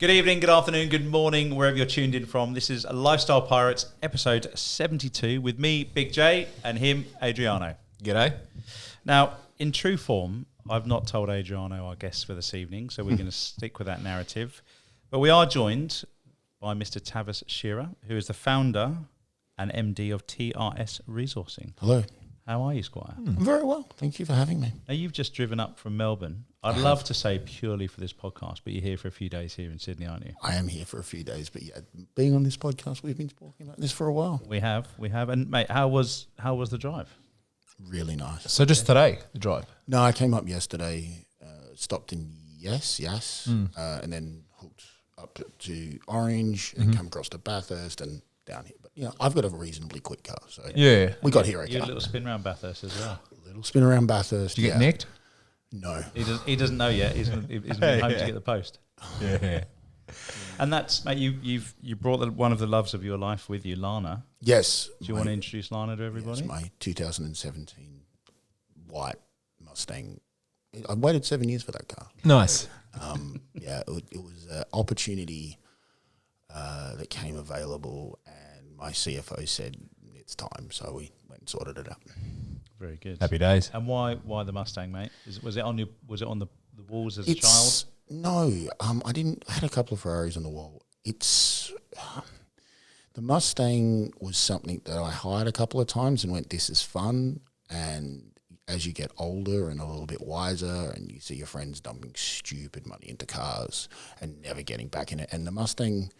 Good evening, good afternoon, good morning, wherever you're tuned in from. This is Lifestyle Pirates, episode 72, with me, Big J, and him, Adriano. G'day. Now, in true form, I've not told Adriano our guest for this evening, so we're going to stick with that narrative. But we are joined by Mr. Tavis Shearer, who is the founder and MD of TRS Resourcing. Hello. How are you, Squire? I'm very well. Thank you for having me. Now, you've just driven up from Melbourne. I'd love to say purely for this podcast, but you're here for a few days here in Sydney, aren't you? I am here for a few days, but yeah, being on this podcast, we've been talking about this for a while. We have. And mate, how was the drive? Really nice. So just today, the drive? No, I came up yesterday, stopped in Yes, and then hooked up to Orange and come across to Bathurst and down here. But, I've got a reasonably quick car, so Yeah. we got here okay. You had a little spin around Bathurst as well. A little spin around Bathurst. Did you get nicked? No. He doesn't know yet. He's going home to get the post. Yeah. And that's, mate, you brought one of the loves of your life with you, Lana. Yes. Do you want to introduce Lana to everybody? Yes, my 2017 white Mustang. I waited 7 years for that car. Nice. It was an opportunity that came available, and my CFO said it's time, so we went and sorted it out. Very good. Happy days. And why the Mustang, mate? Was it on the walls as a child? No, I didn't. I had a couple of Ferraris on the wall. It's the Mustang was something that I hired a couple of times and went, "This is fun." And as you get older and a little bit wiser, and you see your friends dumping stupid money into cars and never getting back in it, and the Mustang,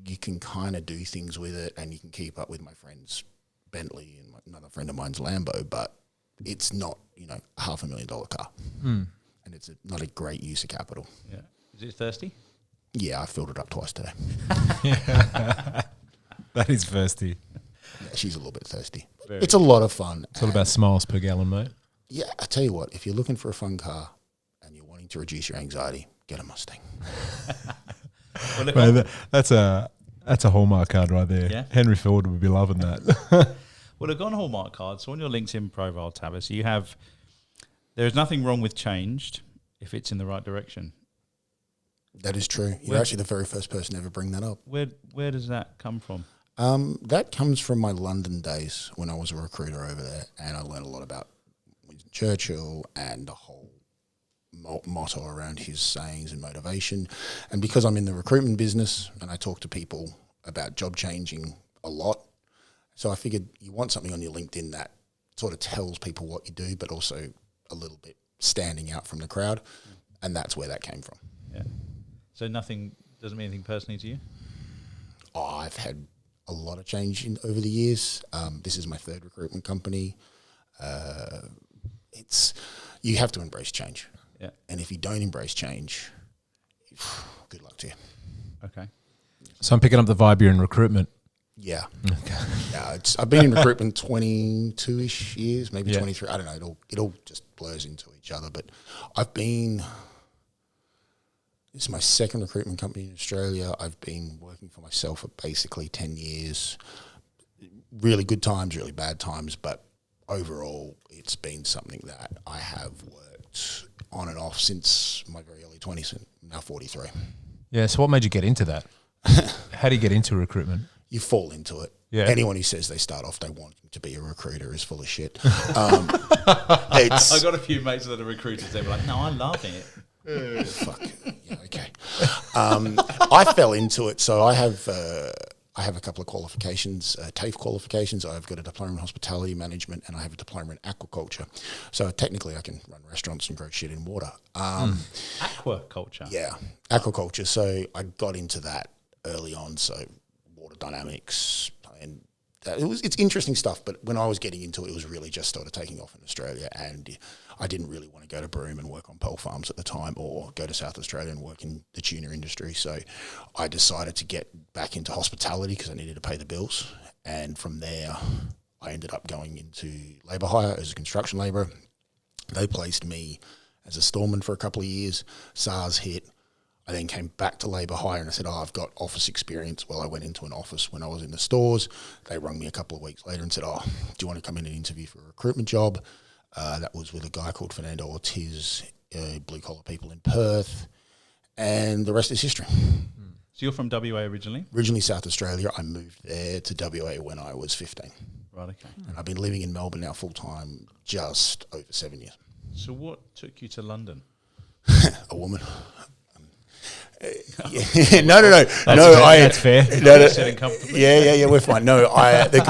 you can kind of do things with it, and you can keep up with my friend's Bentley and another friend of mine's Lambo, but it's not, $500,000 car. And it's not a great use of capital. Yeah. Is it thirsty? Yeah, I filled it up twice today. That is thirsty. Yeah, she's a little bit thirsty. Very it's a lot of fun. It's all about smiles per gallon, mate. Yeah, I tell you what, if you're looking for a fun car and you're wanting to reduce your anxiety, get a Mustang. Well, look, Mate, that's a Hallmark card right there. Yeah. Henry Ford would be loving that. well, look, on Hallmark cards, so on your LinkedIn profile, Tavis, you have, there is nothing wrong with changed if it's in the right direction. That is true. You're actually the very first person to ever bring that up. Where does that come from? That comes from my London days when I was a recruiter over there, and I learned a lot about Winston Churchill and the whole motto around his sayings and motivation. And because I'm in the recruitment business and I talk to people about job changing a lot, so I figured you want something on your LinkedIn that sort of tells people what you do, but also a little bit standing out from the crowd. And that's where that came from. Yeah. So nothing, doesn't mean anything personally to you? I've had a lot of change over the years. This is my third recruitment company. You have to embrace change. Yeah. And if you don't embrace change, good luck to you. Okay. So I'm picking up the vibe you're in recruitment. Yeah. Okay. Yeah, I've been in recruitment 22-ish years, maybe 23. I don't know. It all just blurs into each other. But this is my second recruitment company in Australia. I've been working for myself for basically 10 years. Really good times, really bad times. But overall, it's been something that I have worked on and off since my very early 20s, and now 43. Yeah, so what made you get into that? How do you get into recruitment? You fall into it. Yeah. Anyone who says they start off, they want to be a recruiter is full of shit. I got a few mates that are recruiters. They were like, "No, I love it." Fuck. Yeah, okay. I fell into it, so I have a couple of qualifications, TAFE qualifications. I've got a diploma in hospitality management, and I have a diploma in aquaculture. So technically, I can run restaurants and grow shit in water. Aquaculture. Yeah, aquaculture. So I got into that early on. So water dynamics, and it's interesting stuff. But when I was getting into it, it was really just started taking off in Australia, and I didn't really want to go to Broome and work on pole farms at the time, or go to South Australia and work in the tuna industry. So I decided to get back into hospitality because I needed to pay the bills. And from there, I ended up going into labour hire as a construction labourer. They placed me as a storeman for a couple of years. SARS hit. I then came back to labour hire and I said, I've got office experience. Well, I went into an office when I was in the stores. They rung me a couple of weeks later and said, do you want to come in and interview for a recruitment job? That was with a guy called Fernando Ortiz, blue-collar people in Perth. and the rest is history. So you're from WA originally? Originally South Australia. I moved there to WA when I was 15. Right, okay. And I've been living in Melbourne now full time just over 7 years. So what took you to London? A woman. No. That's fair. Sitting comfortably? Yeah, we're fine. No,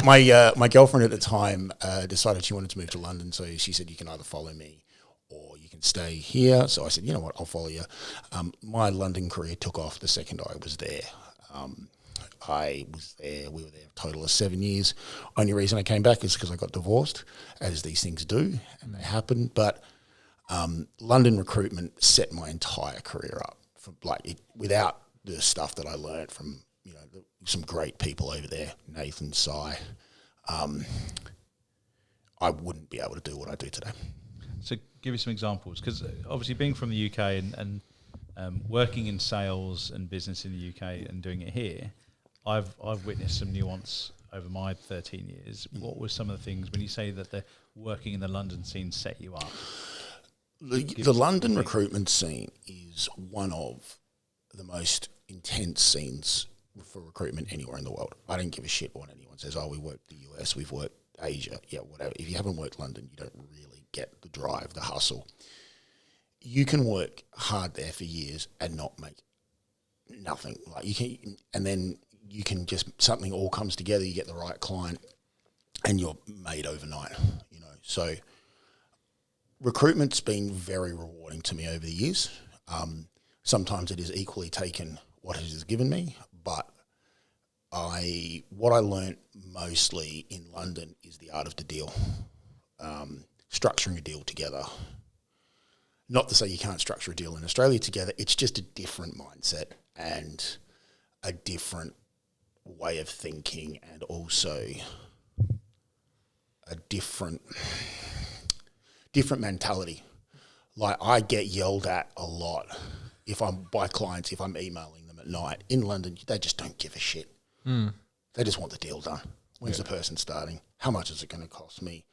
my girlfriend at the time decided she wanted to move to London, so she said, you can either follow me or you can stay here. So I said, you know what, I'll follow you. My London career took off the second I was there. I was there, we were there a total of 7 years. Only reason I came back is because I got divorced, as these things do, and they happen. But London recruitment set my entire career up. Without the stuff that I learned from some great people over there, Nathan, Sai, I wouldn't be able to do what I do today. So give me some examples, because obviously being from the UK and working in sales and business in the UK and doing it here, I've witnessed some nuance over my 13 years. What were some of the things when you say that the working in the London scene set you up? The London recruitment scene is one of the most intense scenes for recruitment anywhere in the world. I don't give a shit what anyone says. Oh, we worked the US, we've worked Asia, yeah, whatever. If you haven't worked London, you don't really get the drive, the hustle. You can work hard there for years and not make nothing. And then you can something all comes together. You get the right client, and you're made overnight. So recruitment's been very rewarding to me over the years. Sometimes it is equally taken what it has given me, but what I learnt mostly in London is the art of the deal, structuring a deal together. Not to say you can't structure a deal in Australia together, it's just a different mindset and a different way of thinking, and also a different mentality. Like, I get yelled at a lot by clients if I'm emailing them at night. In London, they just don't give a shit. They just want the deal done. When's the person starting? How much is it going to cost me?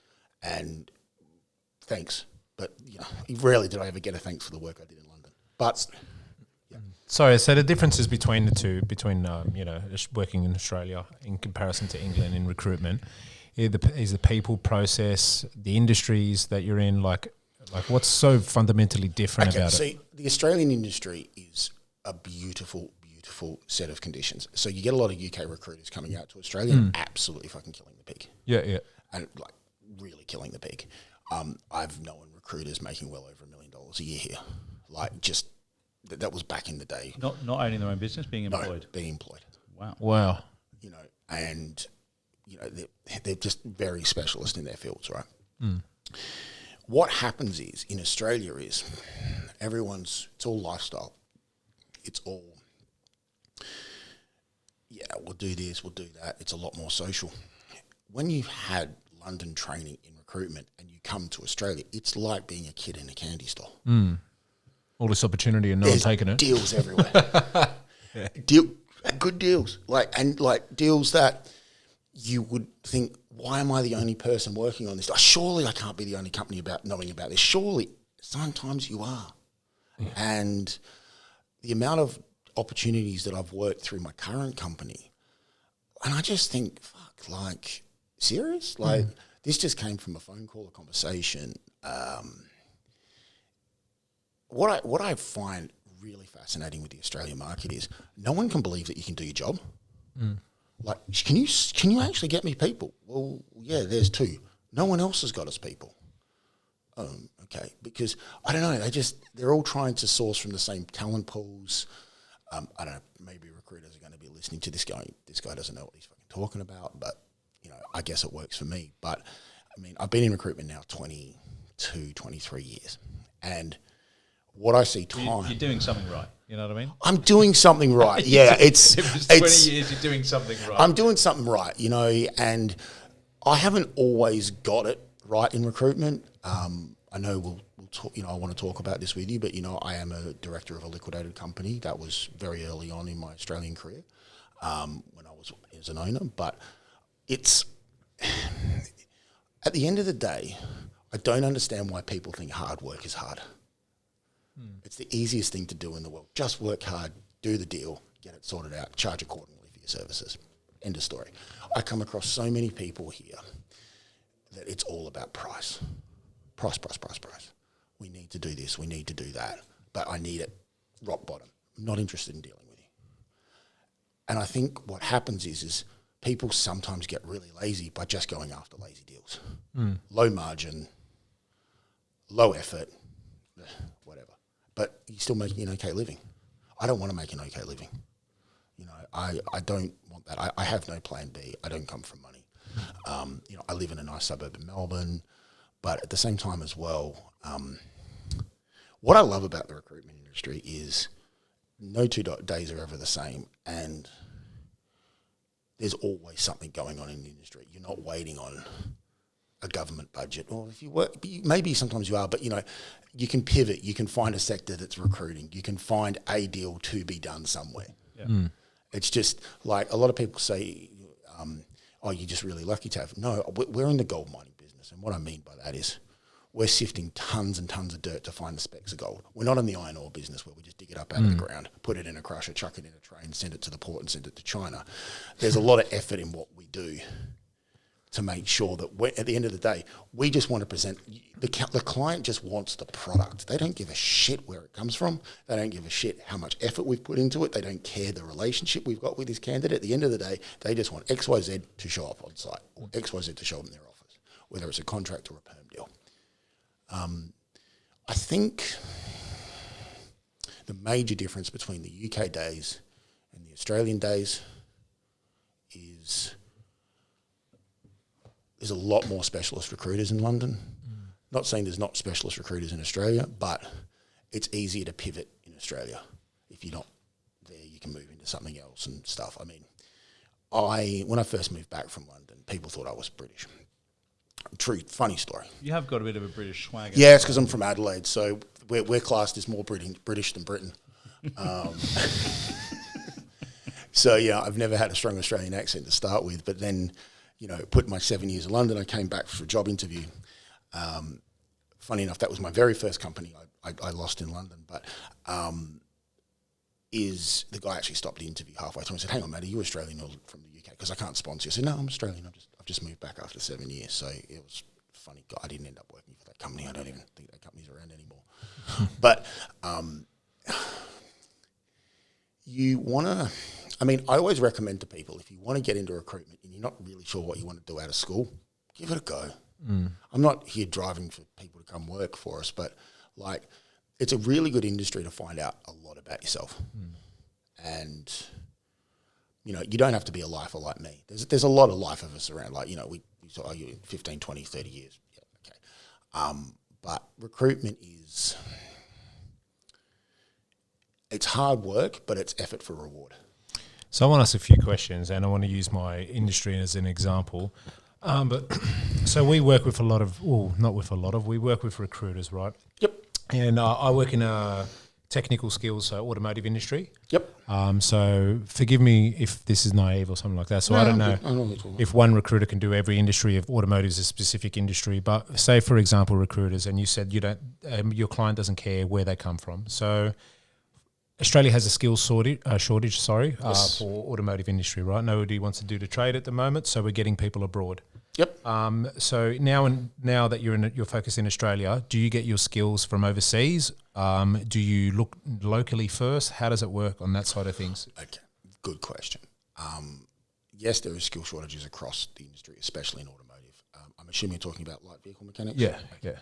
And thanks. But rarely did I ever get a thanks for the work I did in London. But Sorry, so the differences between the two, working in Australia in comparison to England in recruitment, is the people, process, the industries that you're in, like what's so fundamentally different about it? The Australian industry is a beautiful, beautiful set of conditions. So you get a lot of UK recruiters coming out to Australia and absolutely fucking killing the pig. Yeah. And really killing the pig. I've known recruiters making well over $1 million a year here. That was back in the day. Not owning their own business, being employed. No, being employed. Wow. And they're just very specialist in their fields, right? What happens is, in Australia, is it's all lifestyle. It's all, we'll do this, we'll do that. It's a lot more social. When you've had London training in recruitment and you come to Australia, it's like being a kid in a candy store. All this opportunity and no one taking it. Deals everywhere. Good deals. Deals that you would think, why am I the only person working on this? Surely I can't be the only company knowing about this. Surely, sometimes you are. Yeah. And the amount of opportunities that I've worked through my current company, and I just think, serious? This just came from a phone call, a conversation. What I find really fascinating with the Australian market is no one can believe that you can do your job. Can you actually get me people? Well, yeah, there's two. No one else has got us people. Okay, because I don't know. They're all trying to source from the same talent pools. I don't know. Maybe recruiters are going to be listening to this guy. This guy doesn't know what he's fucking talking about. But I guess it works for me. But I've been in recruitment now 22, 23 years, and what I see you're doing something right. You know what I mean? I'm doing something right. Yeah, It was 20 years. You're doing something right. I'm doing something right. And I haven't always got it right in recruitment. I know we'll talk. I want to talk about this with you, but I am a director of a liquidated company. That was very early on in my Australian career when I was as an owner. But it's at the end of the day, I don't understand why people think hard work is hard. It's the easiest thing to do in the world. Just work hard, do the deal, get it sorted out, charge accordingly for your services. End of story. I come across so many people here that it's all about price. Price. We need to do this, we need to do that, but I need it rock bottom. I'm not interested in dealing with you. And I think what happens is people sometimes get really lazy by just going after lazy deals. Low margin, low effort, whatever. But you're still making an okay living. I don't want to make an okay living. You know, I don't want that. I have no plan B. I don't come from money. You know, I live in a nice suburb in Melbourne, but at the same time as well, what I love about the recruitment industry is no 2 days are ever the same, and there's always something going on in the industry. You're not waiting on a government budget, or if you work, maybe sometimes you are, but you know, you can pivot. You can find a sector that's recruiting. You can find a deal to be done somewhere. Yeah. It's just like a lot of people say, "Oh, you're just really lucky to have." No, we're in the gold mining business, and what I mean by that is we're sifting tons and tons of dirt to find the specks of gold. We're not in the iron ore business where we just dig it up out of the ground, put it in a crusher, chuck it in a train, send it to the port and send it to China. There's a lot of effort in what we do to make sure that at the end of the day, we just want to present, the client just wants the product. They don't give a shit where it comes from. They don't give a shit how much effort we've put into it. They don't care the relationship we've got with this candidate. At the end of the day, they just want XYZ to show up on site or XYZ to show up in their office, whether it's a contract or a perm deal. I think the major difference between the UK days and the Australian days is there's a lot more specialist recruiters in London. Not saying there's not specialist recruiters in Australia, but it's easier to pivot in Australia. If you're not there, you can move into something else and stuff. I mean, when I first moved back from London, people thought I was British. True, funny story. You have got a bit of a British swagger. Yeah, it's because I'm from Adelaide, so we're classed as more British than Britain. So yeah, I've never had a strong Australian accent to start with, but then, you know, put my 7 years in London, I came back for a job interview. Funny enough, that was my very first company I lost in London, but the guy actually stopped the interview halfway through and said, "Hang on, mate, are you Australian or from the UK? Because I can't sponsor you." I said, "No, I'm Australian. I've just moved back after 7 years." So it was funny. God, I didn't end up working for that company. I don't even think that company's around anymore. But you want to, I mean, I always recommend to people, if you want to get into recruitment and you're not really sure what you want to do out of school, give it a go. I'm not here driving for people to come work for us, but like, it's a really good industry to find out a lot about yourself. And, you know, you don't have to be a lifer like me. There's a lot of life of us around. Like, you know, we sort of argue 15, 20, 30 years. Yeah, okay. But recruitment is, it's hard work, but it's effort for reward. So I want to ask a few questions, and I want to use my industry as an example. But so we work with we work with recruiters, right? Yep. And I work in a technical skills, so automotive industry. Yep. So forgive me if this is naive or something like that. So I don't know if one recruiter can do every industry. If automotive is a specific industry, but say for example recruiters, and you said you don't, your client doesn't care where they come from. So Australia has a skills shortage, Yes. for automotive industry, right? Nobody wants to do the trade at the moment, so we're getting people abroad. Yep. So now that you're focused in Australia, do you get your skills from overseas? Do you look locally first? How does it work on that side of things? Okay, good question. Yes, there are skill shortages across the industry, especially in automotive. I'm assuming you're talking about light vehicle mechanics? Yeah, yeah.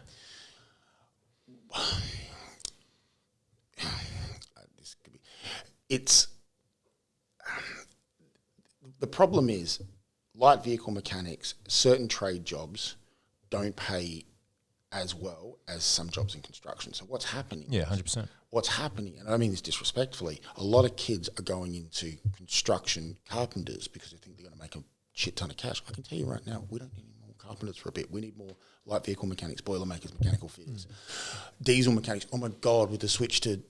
This could be. The problem is light vehicle mechanics, certain trade jobs don't pay as well as some jobs in construction. So what's happening? Yeah, 100%. What's happening, and I mean this disrespectfully, a lot of kids are going into construction carpenters because they think they're going to make a shit ton of cash. I can tell you right now, we don't need any more carpenters for a bit. We need more light vehicle mechanics, boiler makers, mechanical fitters, diesel mechanics. Oh my God, with the switch to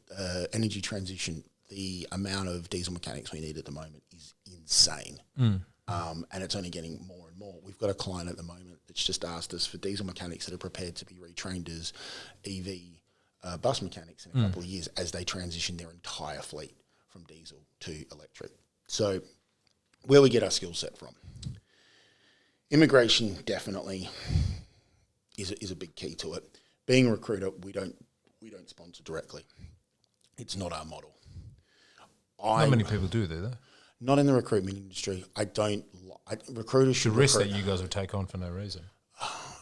energy transition, the amount of diesel mechanics we need at the moment is insane. And it's only getting more and more. We've got a client at the moment that's just asked us for diesel mechanics that are prepared to be retrained as EV bus mechanics in a couple of years as they transition their entire fleet from diesel to electric. So where we get our skill set from. Immigration definitely is a big key to it. Being a recruiter, we don't sponsor directly. It's not our model. Not many people do though. Not in the recruitment industry. Recruiters should The risk recruit. that you guys would take on for no reason.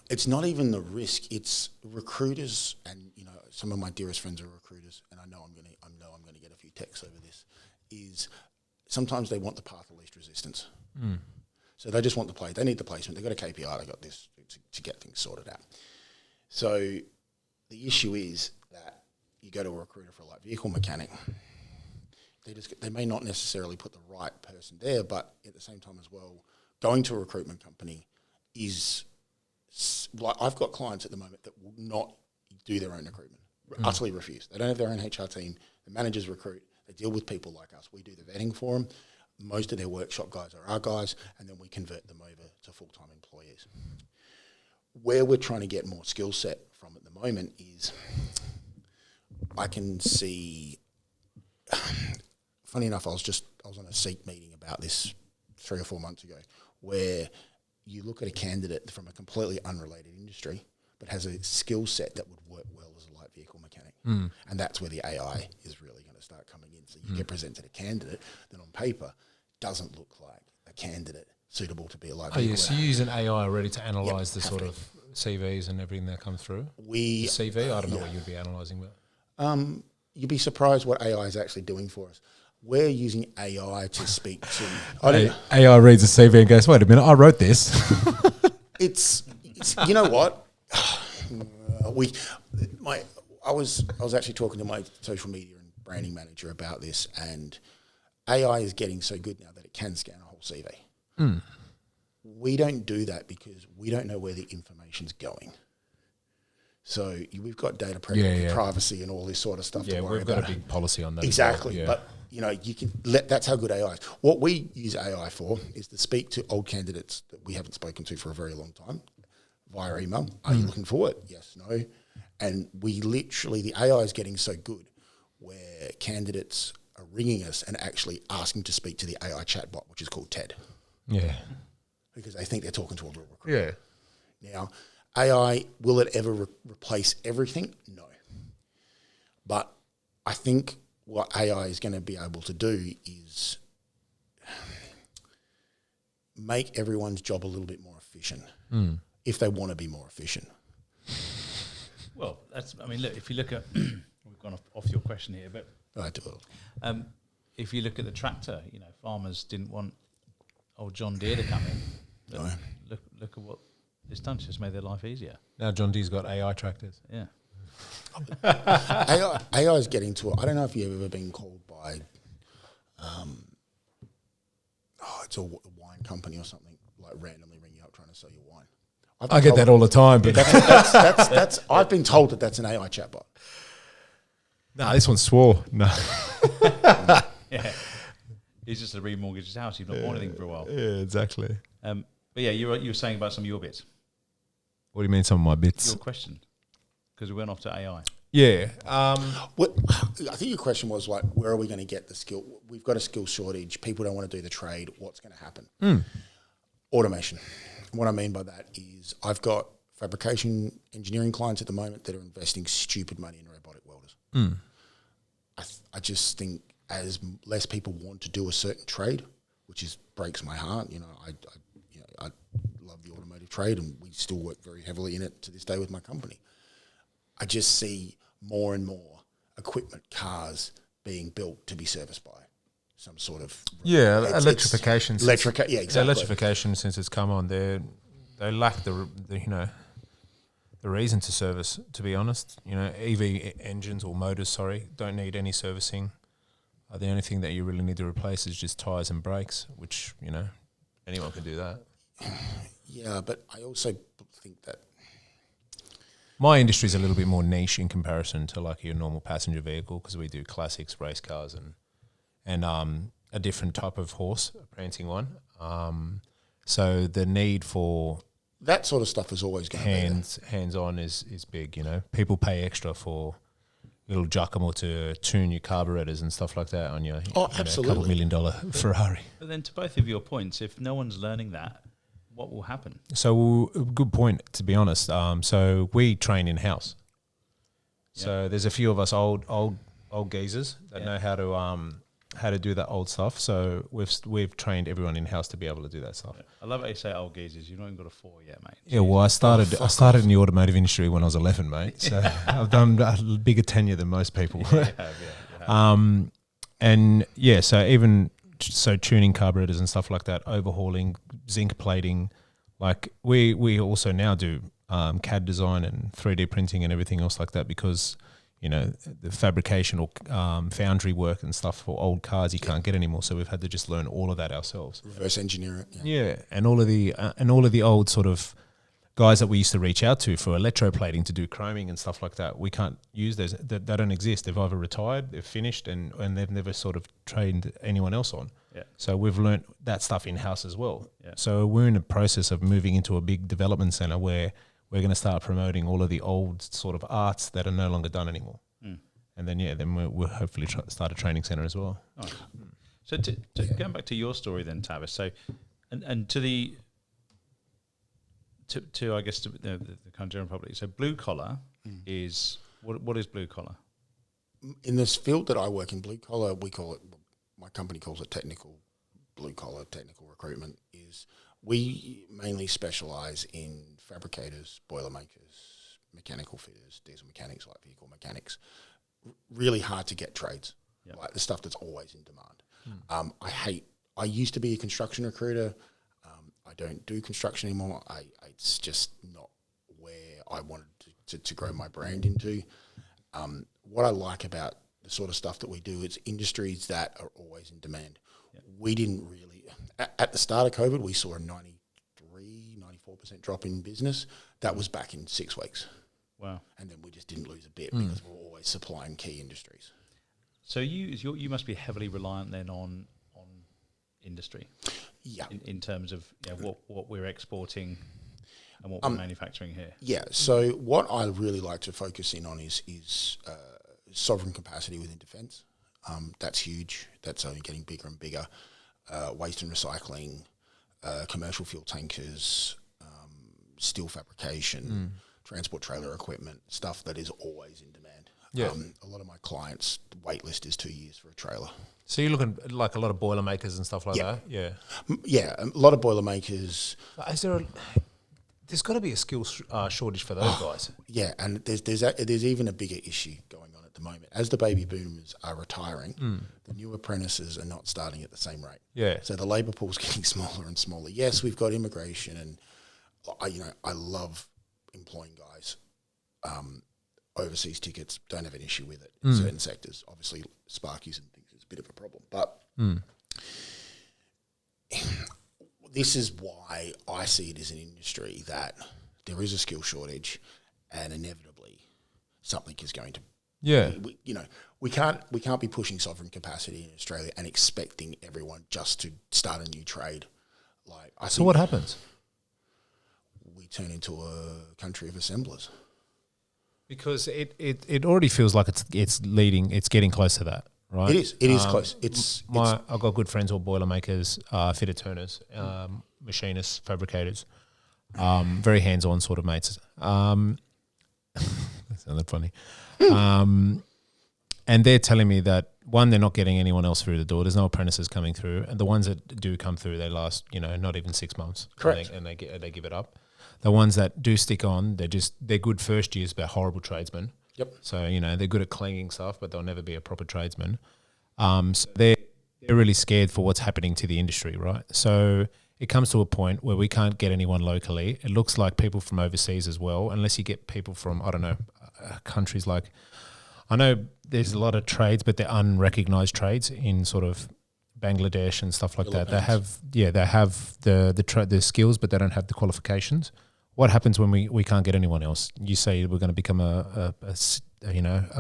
It's not even the risk. It's recruiters, and some of my dearest friends are recruiters, and I know I'm gonna get a few texts over this. Is sometimes they want the path of least resistance. So they just want the play. They need the placement. They've got a KPI. They got this to get things sorted out. So the issue is that you go to a recruiter for a light vehicle mechanic. They may not necessarily put the right person there, but at the same time as well, going to a recruitment company is like I've got clients at the moment that will not do their own recruitment, utterly refuse. They don't have their own HR team. The managers recruit. They deal with people like us. We do the vetting for them. Most of their workshop guys are our guys, and then we convert them over to full-time employees. Where we're trying to get more skill set from at the moment is I can see. Funny enough, I was on a SEEK meeting about this 3 or 4 months ago, where you look at a candidate from a completely unrelated industry, but has a skill set that would work well as a light vehicle mechanic, and that's where the AI is really going to start coming in. So you get presented a candidate that on paper doesn't look like a candidate suitable to be a light vehicle. Oh, yes, so you use an AI already to analyse the sort of CVs and everything that comes through? The CV? I don't know what you'd be analysing, but... You'd be surprised what AI is actually doing for us. We're using AI to speak to... AI reads a CV and goes, wait a minute, I wrote this. It's you know what? I was actually talking to my social media and branding manager about this, and AI is getting so good now that it can scan a whole CV. We don't do that because we don't know where the information's going. So we've got data privacy and all this sort of stuff to worry about. We've got a big policy on that. Exactly, as well. but you can that's how good AI is. What we use AI for is to speak to old candidates that we haven't spoken to for a very long time via email. Are you looking for it? Yes, no. And the AI is getting so good where candidates are ringing us and actually asking to speak to the AI chatbot, which is called TED. Yeah. Because they think they're talking to a real recruiter. Yeah. Now, AI, will it ever replace everything? No. But I think what AI is going to be able to do is make everyone's job a little bit more efficient if they want to be more efficient. Well, look, if you look at, we've gone off your question here, but I do. If you look at the tractor, farmers didn't want old John Deere to come in. No. Look at what it's done. It's just made their life easier. Now John Deere's got AI tractors. Yeah. AI is getting to it. I don't know if you've ever been called by, it's a wine company or something, like randomly ring you up trying to sell you wine. I get that all the time. But that's I've been told that that's an AI chatbot. No, this one swore. No. Yeah. He's just to remortgage his house. You've not bought anything for a while. Yeah, exactly. But yeah, you were saying about some of your bits. What do you mean some of my bits? Your question. Because we went off to AI. Yeah. I think your question was like, where are we going to get the skill? We've got a skill shortage. People don't want to do the trade. What's going to happen? Automation. And what I mean by that is I've got fabrication engineering clients at the moment that are investing stupid money in robotic welders. I just think as less people want to do a certain trade, which breaks my heart. I love the automotive trade, and we still work very heavily in it to this day with my company. I just see more and more equipment, cars being built to be serviced by some sort of electrification. Yeah, exactly. Electrification, since it's come on, they lack the reason to service. To be honest, EV engines or motors, don't need any servicing. The only thing that you really need to replace is just tires and brakes, which anyone can do that. Yeah, but I also think that my industry is a little bit more niche in comparison to like your normal passenger vehicle, because we do classics, race cars, and a different type of horse, a prancing one. So the need for that sort of stuff is always going to be hands on is big. People pay extra for little Giacomo to tune your carburetors and stuff like that on your absolutely. couple $1 million Ferrari. But then to both of your points, if no one's learning that, what will happen? So good point, to be honest. So we train in house. So there's a few of us old geezers that know how to do that old stuff. So we've trained everyone in house to be able to do that stuff. Yeah. I love how you say old geezers. You've not even got a 4 yet, mate. Yeah, well, I started in the automotive industry when I was 11, mate. So I've done a bigger tenure than most people. You have. And yeah, so tuning carburetors and stuff like that, overhauling, zinc plating. Like we also now do CAD design and 3D printing and everything else like that, because the fabrication or foundry work and stuff for old cars you can't get anymore. So we've had to just learn all of that ourselves. Reverse engineer it. Yeah, and all of the old sort of guys that we used to reach out to for electroplating to do chroming and stuff like that, we can't use those. They don't exist. They've either retired, they've finished, and they've never sort of trained anyone else on. Yeah. So we've learnt that stuff in-house as well. Yeah. So we're in the process of moving into a big development centre where we're going to start promoting all of the old sort of arts that are no longer done anymore. And then we'll hopefully start a training centre as well. Oh. So going back to your story then, Tavis, so and to the I guess the kind of general public. So blue collar is what is blue collar? In this field that I work in, blue collar, we call it. My company calls it technical blue collar, technical recruitment. Is we mainly specialise in fabricators, boilermakers, mechanical fitters, diesel mechanics, light vehicle mechanics. Really hard to get trades, like the stuff that's always in demand. I used to be a construction recruiter. I don't do construction anymore. It's just not where I wanted to grow my brand into. What I like about the sort of stuff that we do, it's industries that are always in demand. Yep. We didn't really, at the start of COVID, we saw a 94% drop in business. That was back in 6 weeks. Wow. And then we just didn't lose a bit because we're always supplying key industries. So you must be heavily reliant then on industry. Yeah. In terms of what we're exporting and what we're manufacturing here. Yeah. So what I really like to focus in on is sovereign capacity within defence. That's huge. That's only getting bigger and bigger. Waste and recycling, commercial fuel tankers, steel fabrication, transport trailer equipment, stuff that is always in demand. Yeah. A lot of my clients' wait list is 2 years for a trailer. So you're looking like a lot of Boilermakers and stuff like that? Yeah. Yeah, a lot of Boilermakers. There's got to be a skill shortage for those guys. Yeah, and there's even a bigger issue going on at the moment. As the baby boomers are retiring, the new apprentices are not starting at the same rate. Yeah. So the labour pool's getting smaller and smaller. Yes, we've got immigration, and I love employing guys. Overseas tickets, don't have an issue with it in certain sectors. Obviously, Sparkies and things is a bit of a problem. But this is why I see it as an industry that there is a skill shortage, and inevitably something is going to. Yeah. We can't be pushing sovereign capacity in Australia and expecting everyone just to start a new trade. So what happens? We turn into a country of assemblers. Because it already feels like it's getting close to that, right? It is close. I've got good friends who are Boilermakers, fitter turners, machinists, fabricators, very hands-on sort of mates. That sounded funny. And they're telling me that, one, they're not getting anyone else through the door. There's no apprentices coming through. And the ones that do come through, they last, not even 6 months. Correct. And they give it up. The ones that do stick on, they're good first years, but horrible tradesmen. Yep. So, they're good at clanging stuff, but they'll never be a proper tradesman. So they're really scared for what's happening to the industry, right? So it comes to a point where we can't get anyone locally. It looks like people from overseas as well, unless you get people from, countries like, I know there's a lot of trades, but they're unrecognised trades in sort of Bangladesh and stuff like that. They have the skills, but they don't have the qualifications. What happens when we can't get anyone else? You say we're going to become a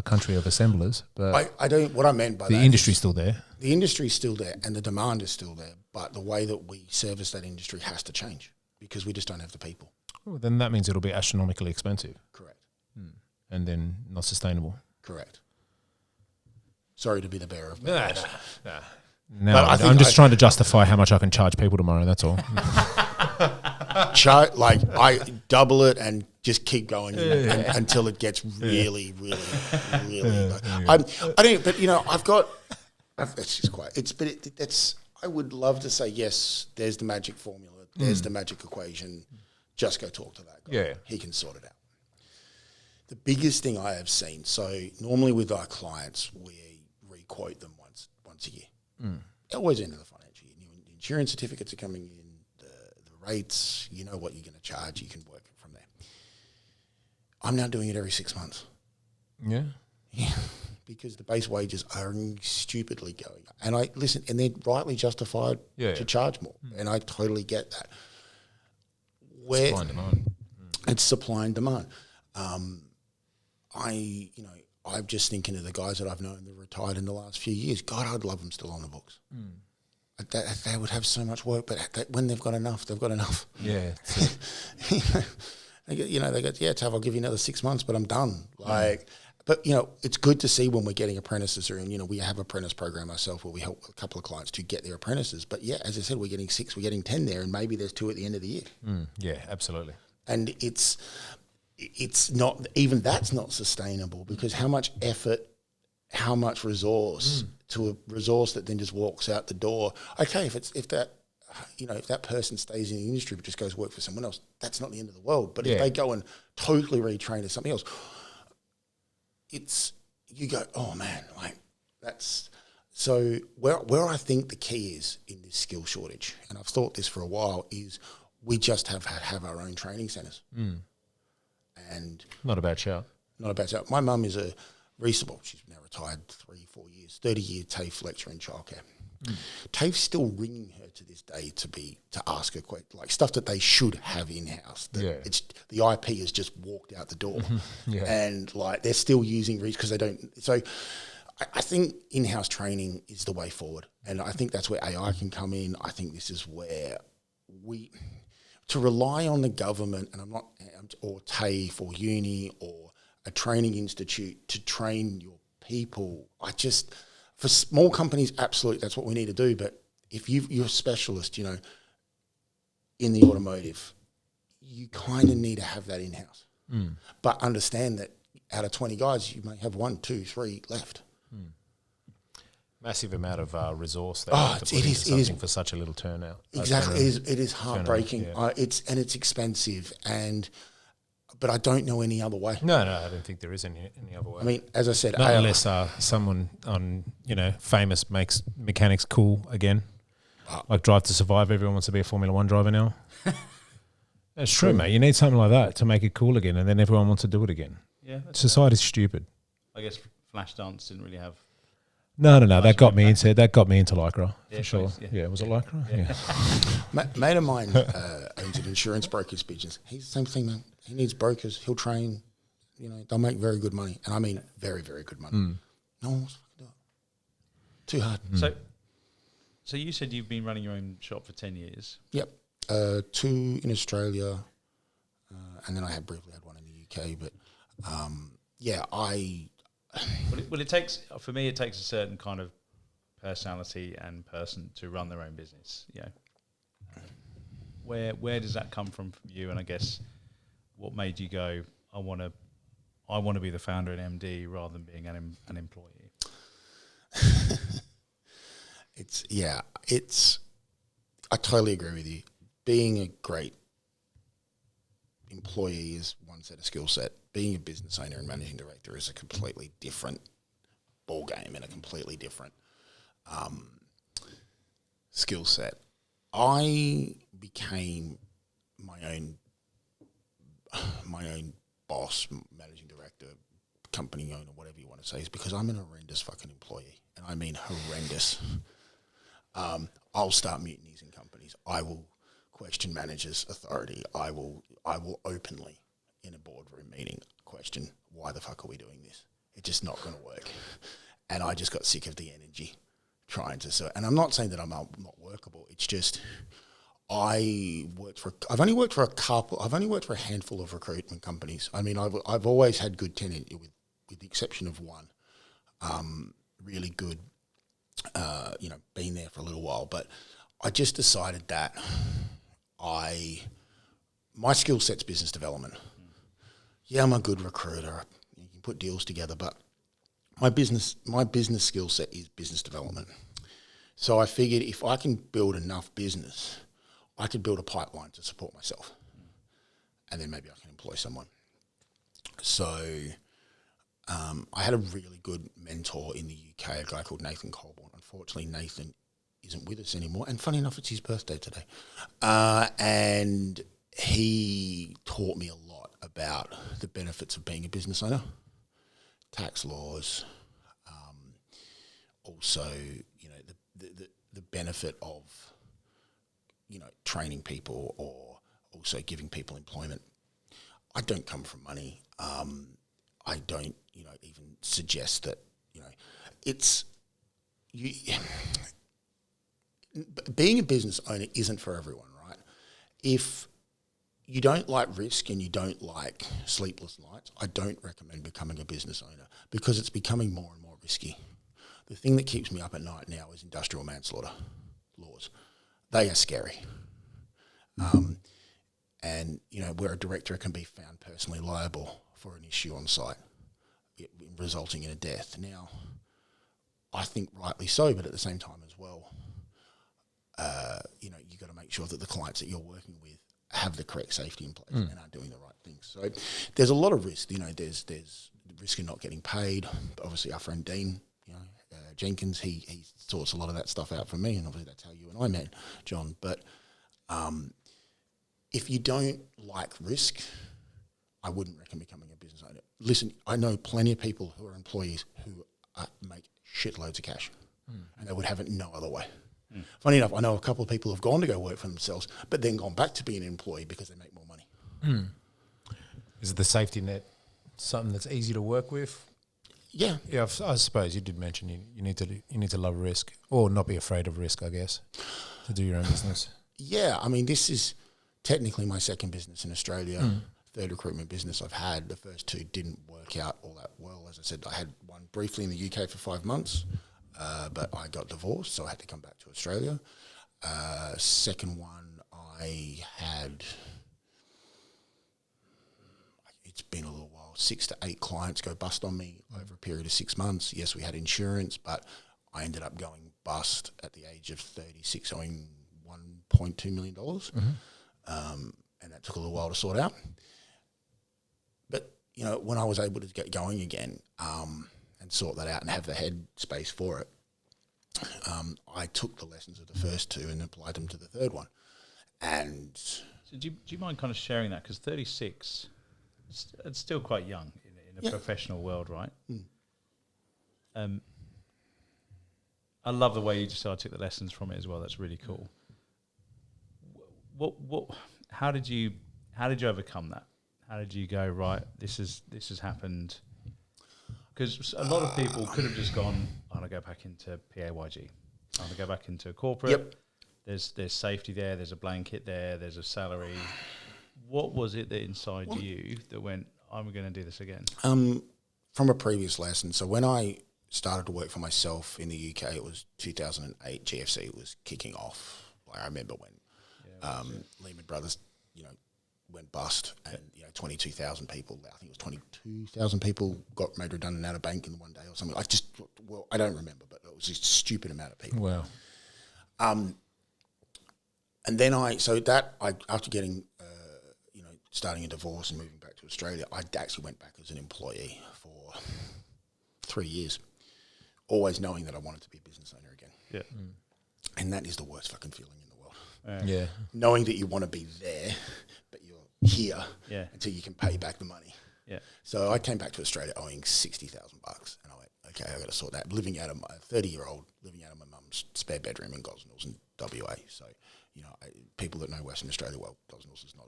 country of assemblers, but I don't. What I meant by the that industry's still there. The industry's still there, and the demand is still there. But the way that we service that industry has to change because we just don't have the people. Well, then that means it'll be astronomically expensive. Correct. And then not sustainable. Correct. Sorry to be the bearer of bad news. No, But I'm just trying to justify how much I can charge people tomorrow. That's all. I double it and just keep going until it gets really, really, really. I don't. But I've got. It's just quite. That's. I would love to say yes. There's the magic formula. There's the magic equation. Just go talk to that guy. Yeah, he can sort it out. The biggest thing I have seen. So normally with our clients, we re-quote them once a year. Always into the financial year. New insurance certificates are coming in. The rates. You know what you're going to charge. You can work it from there. I'm now doing it every 6 months. Yeah. Because the base wages are stupidly going up. And and they're rightly justified to charge more. And I totally get that. Supply and demand. It's supply and demand. I'm just thinking of the guys that I've known that retired in the last few years. God, I'd love them still on the books. They would have so much work, but when they've got enough, they've got enough. Yeah. They go, Tav, I'll give you another 6 months, but I'm done. But it's good to see when we're getting apprentices through, and we have apprentice program ourselves where we help a couple of clients to get their apprentices. But as I said, we're getting 6, we're getting 10 there, and maybe there's 2 at the end of the year. Yeah, absolutely. And it's not, even that's not sustainable, because how much effort, how much resource to a resource that then just walks out the door. Okay, if that person stays in the industry but just goes work for someone else, that's not the end of the world. But if they go and totally retrain to something else, you go, oh man, that's so where I think the key is in this skill shortage, and I've thought this for a while, is we just have our own training centres. And not a bad shout. My mum is a reasonable, she's now retired 3-4 years, 30-year TAFE lecturer in childcare. TAFE's still ringing her to this day to ask her stuff that they should have in-house. It's the IP has just walked out the door. And they're still using because they don't. So I think in-house training is the way forward. And I think that's where AI can come in. I think this is where to rely on the government, and or TAFE or uni or a training institute to train your people. For small companies, absolutely, that's what we need to do. But if you're a specialist, in the automotive, you kind of need to have that in-house. But understand that out of 20 guys, you may have 1, 2, 3 left. Massive amount of resource there. It is for such a little turnout. Exactly, it is heartbreaking. It's expensive, but I don't know any other way. No, I don't think there is any other way. I mean, as I said, not unless someone on famous makes mechanics cool again, like Drive to Survive. Everyone wants to be a Formula 1 driver now. That's true, mate. You need something like that to make it cool again, and then everyone wants to do it again. Yeah, society's stupid. I guess Flashdance didn't really have. No. That got me into Lycra for sure. Yeah, was it Lycra? Yeah. Mate of mine owns an insurance broker's business. He's the same thing, man. He needs brokers. He'll train. They'll make very good money, and I mean very, very good money. No one wants to do it. Too hard. So you said you've been running your own shop for 10 years. Yep. 2 in Australia, and then I briefly had one in the UK. But Well, it takes a certain kind of personality and person to run their own business. Where does that come from you? And I guess what made you go, I want to be the founder and MD rather than being an employee? I totally agree with you. Being a great employee is one set of skill set. Being a business owner and managing director is a completely different ball game and a completely different skill set. I became my own boss, managing director, company owner, whatever you want to say, is because I'm an horrendous fucking employee, and I mean horrendous. I'll start mutinies in companies. I will question managers' authority. I will openly, in a boardroom meeting, question, why the fuck are we doing this? It's just not going to work. And I just got sick of the energy trying to. And I'm not saying that I'm not workable. It's just I've only worked for a handful of recruitment companies. I mean, I've always had good tenure with the exception of one. really good, been there for a little while. But I just decided that my skill set's business development. Yeah, I'm a good recruiter. You can put deals together, but my business skill set is business development. So I figured if I can build enough business, I could build a pipeline to support myself, and then maybe I can employ someone. So I had a really good mentor in the UK, a guy called Nathan Colborne. Unfortunately, Nathan isn't with us anymore, and funny enough, it's his birthday today. And he taught me a lot about the benefits of being a business owner, tax laws, also, the benefit of, training people or also giving people employment. I don't come from money. I don't, even suggest that, it's being a business owner isn't for everyone, right? If you don't like risk and you don't like sleepless nights, I don't recommend becoming a business owner because it's becoming more and more risky. The thing that keeps me up at night now is industrial manslaughter laws. They are scary. And, where a director can be found personally liable for an issue on site, resulting in a death. Now, I think rightly so, but at the same time as well, you got to make sure that the clients that you're working with have the correct safety in place and are doing the right things. So there's a lot of risk. There's the risk of not getting paid. But obviously, our friend Dean, Jenkins, he sorts a lot of that stuff out for me, and obviously that's how you and I met, John. But if you don't like risk, I wouldn't recommend becoming a business owner. Listen, I know plenty of people who are employees who make shitloads of cash, and they would have it no other way. Funny enough, I know a couple of people who have gone to go work for themselves, but then gone back to being an employee because they make more money. Is the safety net something that's easy to work with? Yeah. Yeah, I suppose you did mention you need to love risk or not be afraid of risk, I guess, to do your own business. Yeah, I mean, this is technically my second business in Australia, third recruitment business I've had. The first two didn't work out all that well. As I said, I had one briefly in the UK for 5 months, but I got divorced, so I had to come back to Australia. Second one I had, it's been a little while, 6 to 8 clients go bust on me over a period of 6 months. Yes, we had insurance, but I ended up going bust at the age of 36, owing $1.2 million. And that took a little while to sort out. But, when I was able to get going again and sort that out and have the head space for it, I took the lessons of the first two and applied them to the third one. And so do you mind kind of sharing that? Because 36, it's still quite young in a professional world, right? I love the way you decided to take the lessons from it as well. That's really cool. How did you overcome that? How did you go, right, this has happened? Because a lot of people could have just gone, I'm going to go back into PAYG. I'm going to go back into corporate. Yep. There's safety there. There's a blanket there. There's a salary. What was it that inside you that went, I'm going to do this again? From a previous lesson. So when I started to work for myself in the UK, it was 2008. GFC was kicking off. I remember when Lehman Brothers, went bust, and 22,000 people. I think it was 22,000 people got made redundant out of bank in one day or something. I don't remember, but it was a stupid amount of people. Wow. And then after getting, starting a divorce and moving back to Australia, I actually went back as an employee for 3 years, always knowing that I wanted to be a business owner again. Yeah. And that is the worst fucking feeling in the world. Yeah. Knowing that you want to be there, but you're here until you can pay back the money. Yeah. So I came back to Australia owing $60,000, and I went, okay, I got to sort that. Living out of my 30-year-old, living out of my mum's spare bedroom in Gosnells in WA. So, people that know Western Australia well, Gosnells is not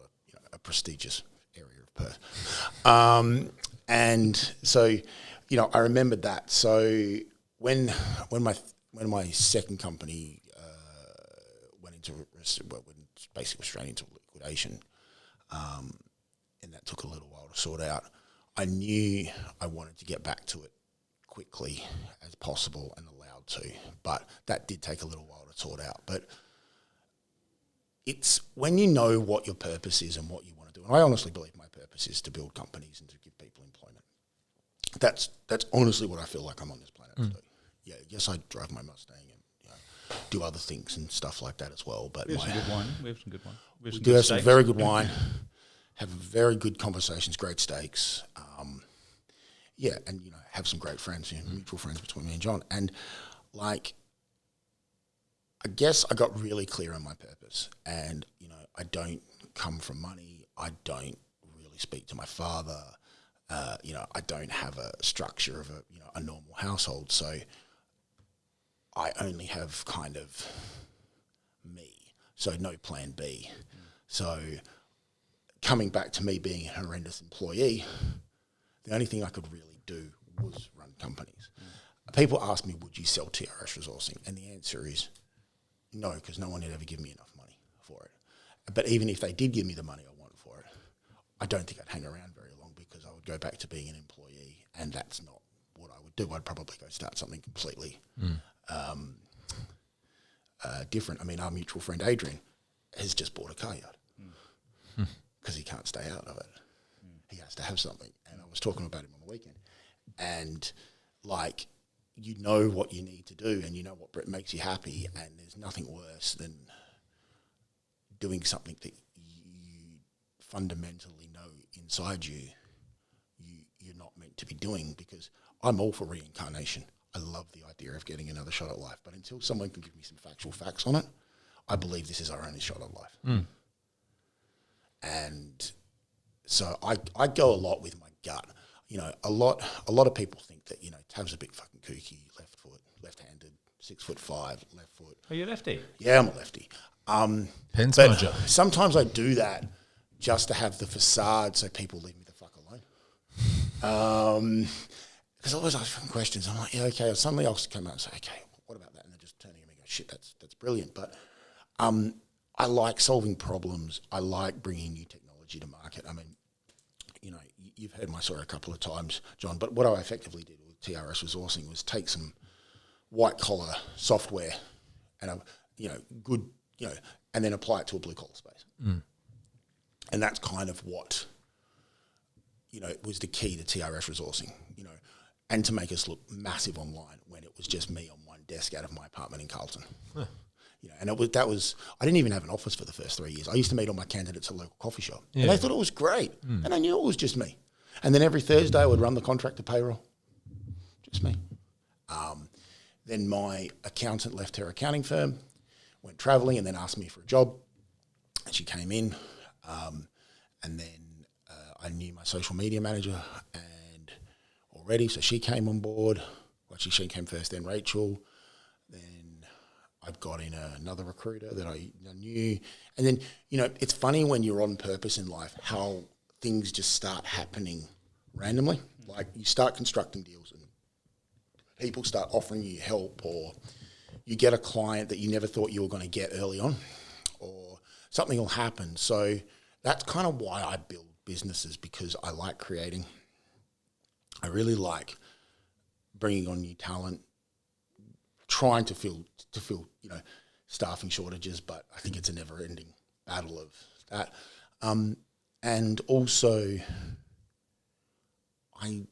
a prestigious area of Perth. And so, I remembered that. So when my second company went basically straight into liquidation, and that took a little while to sort out, I knew I wanted to get back to it quickly as possible and allowed to. But that did take a little while to sort out. But it's when you know what your purpose is and what you want to do. And I honestly believe my purpose is to build companies and to give people employment. That's honestly what I feel like I'm on this planet to do. Yeah, yes, I drive my Mustang and do other things and stuff like that as well. But we have some good wine. We do have some very good wine. Have very good conversations, great steaks. And have some great friends, mutual friends between me and John. And like, I guess I got really clear on my purpose. And I don't come from money. I don't really speak to my father. I don't have a structure of a normal household. So I only have kind of me. So no plan B. So coming back to me being a horrendous employee, the only thing I could really do was run companies. People ask me, would you sell TRS resourcing? And the answer is no, because no one had ever given me enough money for it. But even if they did give me the money I want for it, I don't think I'd hang around very long because I would go back to being an employee, and that's not what I would do. I'd probably go start something completely different. I mean, our mutual friend Adrian has just bought a car yard because he can't stay out of it. He has to have something. And I was talking about him on the weekend. And like, what you need to do and what makes you happy, and there's nothing worse than doing something that you fundamentally know inside you're not meant to be doing, because I'm all for reincarnation. I love the idea of getting another shot at life. But until someone can give me some factual facts on it, I believe this is our only shot at life. And so I go a lot with my gut. A lot of people think that, Tav's a bit fucking kooky, left-handed, 6'5", left foot. Are you a lefty? Yeah, I'm a lefty. Pen but smudger. Sometimes I do that just to have the facade so people leave me the fuck alone. Because I always ask fucking questions. I'm like, yeah, okay. Suddenly I'll come out and say, okay, what about that? And they're just turning to me and go, shit, that's brilliant. But I like solving problems. I like bringing new technology to market. I mean, you've heard my story a couple of times, John, but what I effectively did with TRS resourcing was take some white-collar software and, good, and then apply it to a blue-collar space. And that's kind of what, was the key to TRS resourcing, and to make us look massive online when it was just me on one desk out of my apartment in Carlton. And I didn't even have an office for the first 3 years. I used to meet all my candidates at a local coffee shop. Yeah. And they thought it was great. And I knew it was just me. And then every Thursday I would run the contractor payroll. Just me. Then my accountant left her accounting firm, went travelling, and then asked me for a job. And she came in. And then I knew my social media manager and already, so she came on board. Well, actually, she came first, then Rachel. Then I got in another recruiter that I knew. And then, it's funny when you're on purpose in life, how things just start happening randomly. Like, you start constructing deals and people start offering you help, or you get a client that you never thought you were going to get early on, or something will happen. So that's kind of why I build businesses, because I like creating. I really like bringing on new talent, trying to fill staffing shortages, but I think it's a never-ending battle of that. And also, I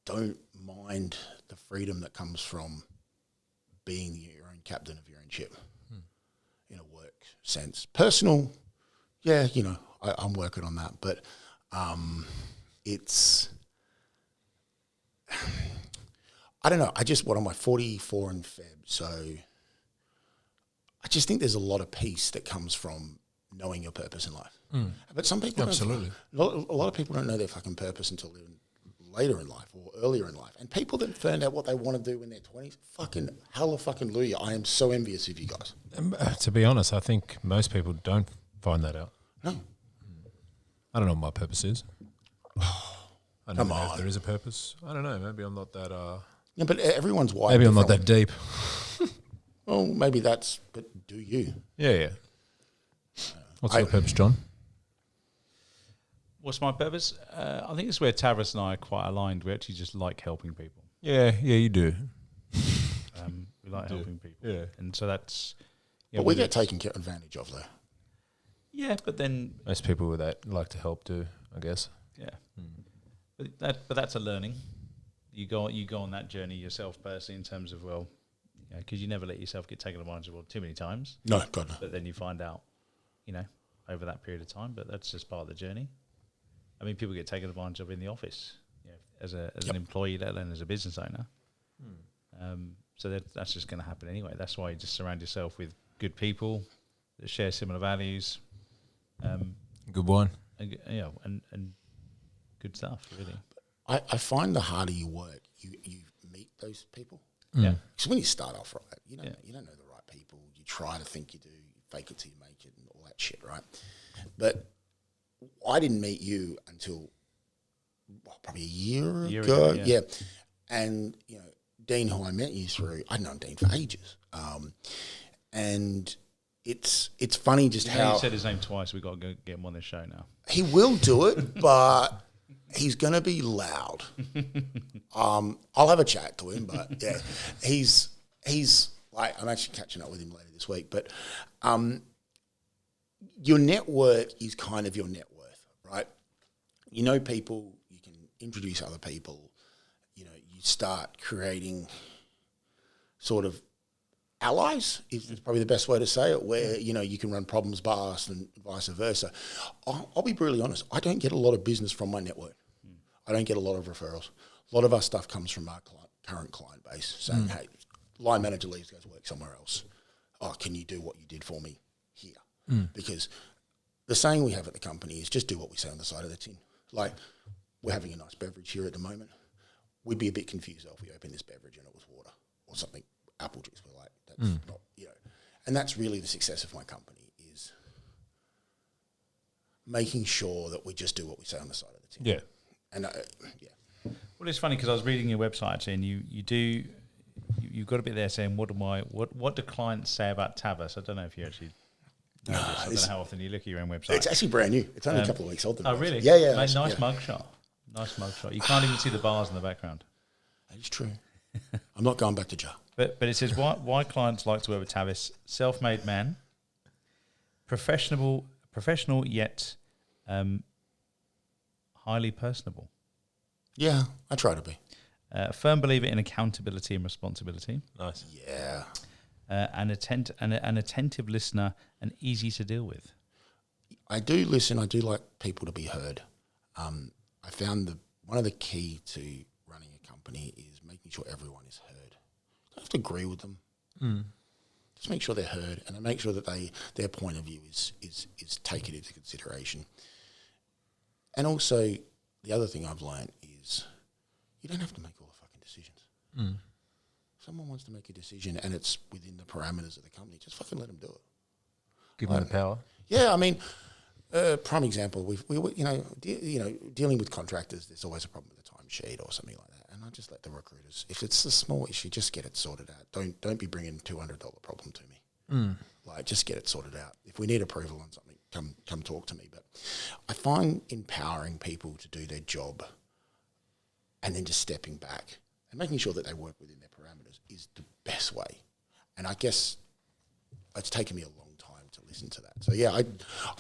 don't mind the freedom that comes from being your own captain of your own ship in a work sense. Personal, yeah, I'm working on that, but it's... I don't know. What am I, 44 in Feb? So I just think there's a lot of peace that comes from knowing your purpose in life. But some people Absolutely. A lot of people don't know their fucking purpose until later in life or earlier in life. And people that find out what they want to do in their 20s, fucking hallelujah. I am so envious of you guys. To be honest, I think most people don't find that out. No. I don't know what my purpose is. I don't Come know on. if there is a purpose. I don't know. Maybe I'm not that... Yeah, but everyone's wired. maybe I'm not that deep. Well, maybe that's... But do you? Yeah. What's your purpose, John? What's my purpose? I think it's where Tavis and I are quite aligned. We actually just like helping people. Yeah, you do. We like helping people. Yeah. And so that's... But we get taken advantage of, though. Yeah, but then... Most people that like to help do, I guess. Yeah. But that's a learning. You go on that journey yourself personally in terms of, well, because you never let yourself get taken advantage of too many times. No, God no. But then you find out, over that period of time. But that's just part of the journey. I mean, people get taken advantage of in the office, as an employee, let alone as a business owner. So that's just going to happen anyway. That's why you just surround yourself with good people that share similar values. Good one. And good stuff, really. I find the harder you work, you meet those people. Yeah. Because when you start off, right, you don't know the right people. You try to think you do, you fake it till you make it, and all that shit, right? But I didn't meet you until probably a year ago. Yeah. And, Dean, who I met you through, I'd known Dean for ages. And it's funny just how... You said his name twice. We've got to go get him on this show now. He will do it, but he's going to be loud. I'll have a chat to him, but yeah, he's like, I'm actually catching up with him later this week, but your network is kind of your net worth, right? You know people, you can introduce other people, you start creating sort of allies, is probably the best way to say it, where, you can run problems past and vice versa. I'll be brutally honest, I don't get a lot of business from my network. I don't get a lot of referrals. A lot of our stuff comes from our current client base saying, hey, line manager leaves, goes to work somewhere else. Oh, can you do what you did for me here? Because the saying we have at the company is just do what we say on the side of the tin. Like, we're having a nice beverage here at the moment. We'd be a bit confused if we opened this beverage and it was water or something, apple juice. We're like, that's not, And that's really the success of my company, is making sure that we just do what we say on the side of the tin. Yeah. And Well, it's funny because I was reading your website actually, and you've got a bit there saying, what do clients say about Tavis? I don't know if you actually know this. I don't know how often you look at your own website. It's actually brand new. It's only a couple of weeks old. Oh, really? Yeah. Nice mugshot. Nice mugshot. You can't even see the bars in the background. That is true. I'm not going back to jail. But it says why clients like to work with Tavis: self-made man, professional yet highly personable. Yeah, I try to be. Firm believer in accountability and responsibility. Nice. Yeah. An attentive listener and easy to deal with. I do listen. I do like people to be heard. I found one of the key to running a company is making sure everyone is heard. You don't have to agree with them. Just make sure they're heard, and make sure that their point of view is taken into consideration. And also, the other thing I've learned is you don't have to make all the fucking decisions. If someone wants to make a decision and it's within the parameters of the company, just fucking let them do it. Give them the power. Yeah, I mean, prime example, we dealing with contractors, there's always a problem with the timesheet or something like that. And I just let the recruiters, if it's a small issue, just get it sorted out. Don't be bringing a $200 problem to me. Like, just get it sorted out. If we need approval on something, come talk to me. But I find empowering people to do their job and then just stepping back and making sure that they work within their parameters is the best way. And I guess it's taken me a long time to listen to that. So yeah,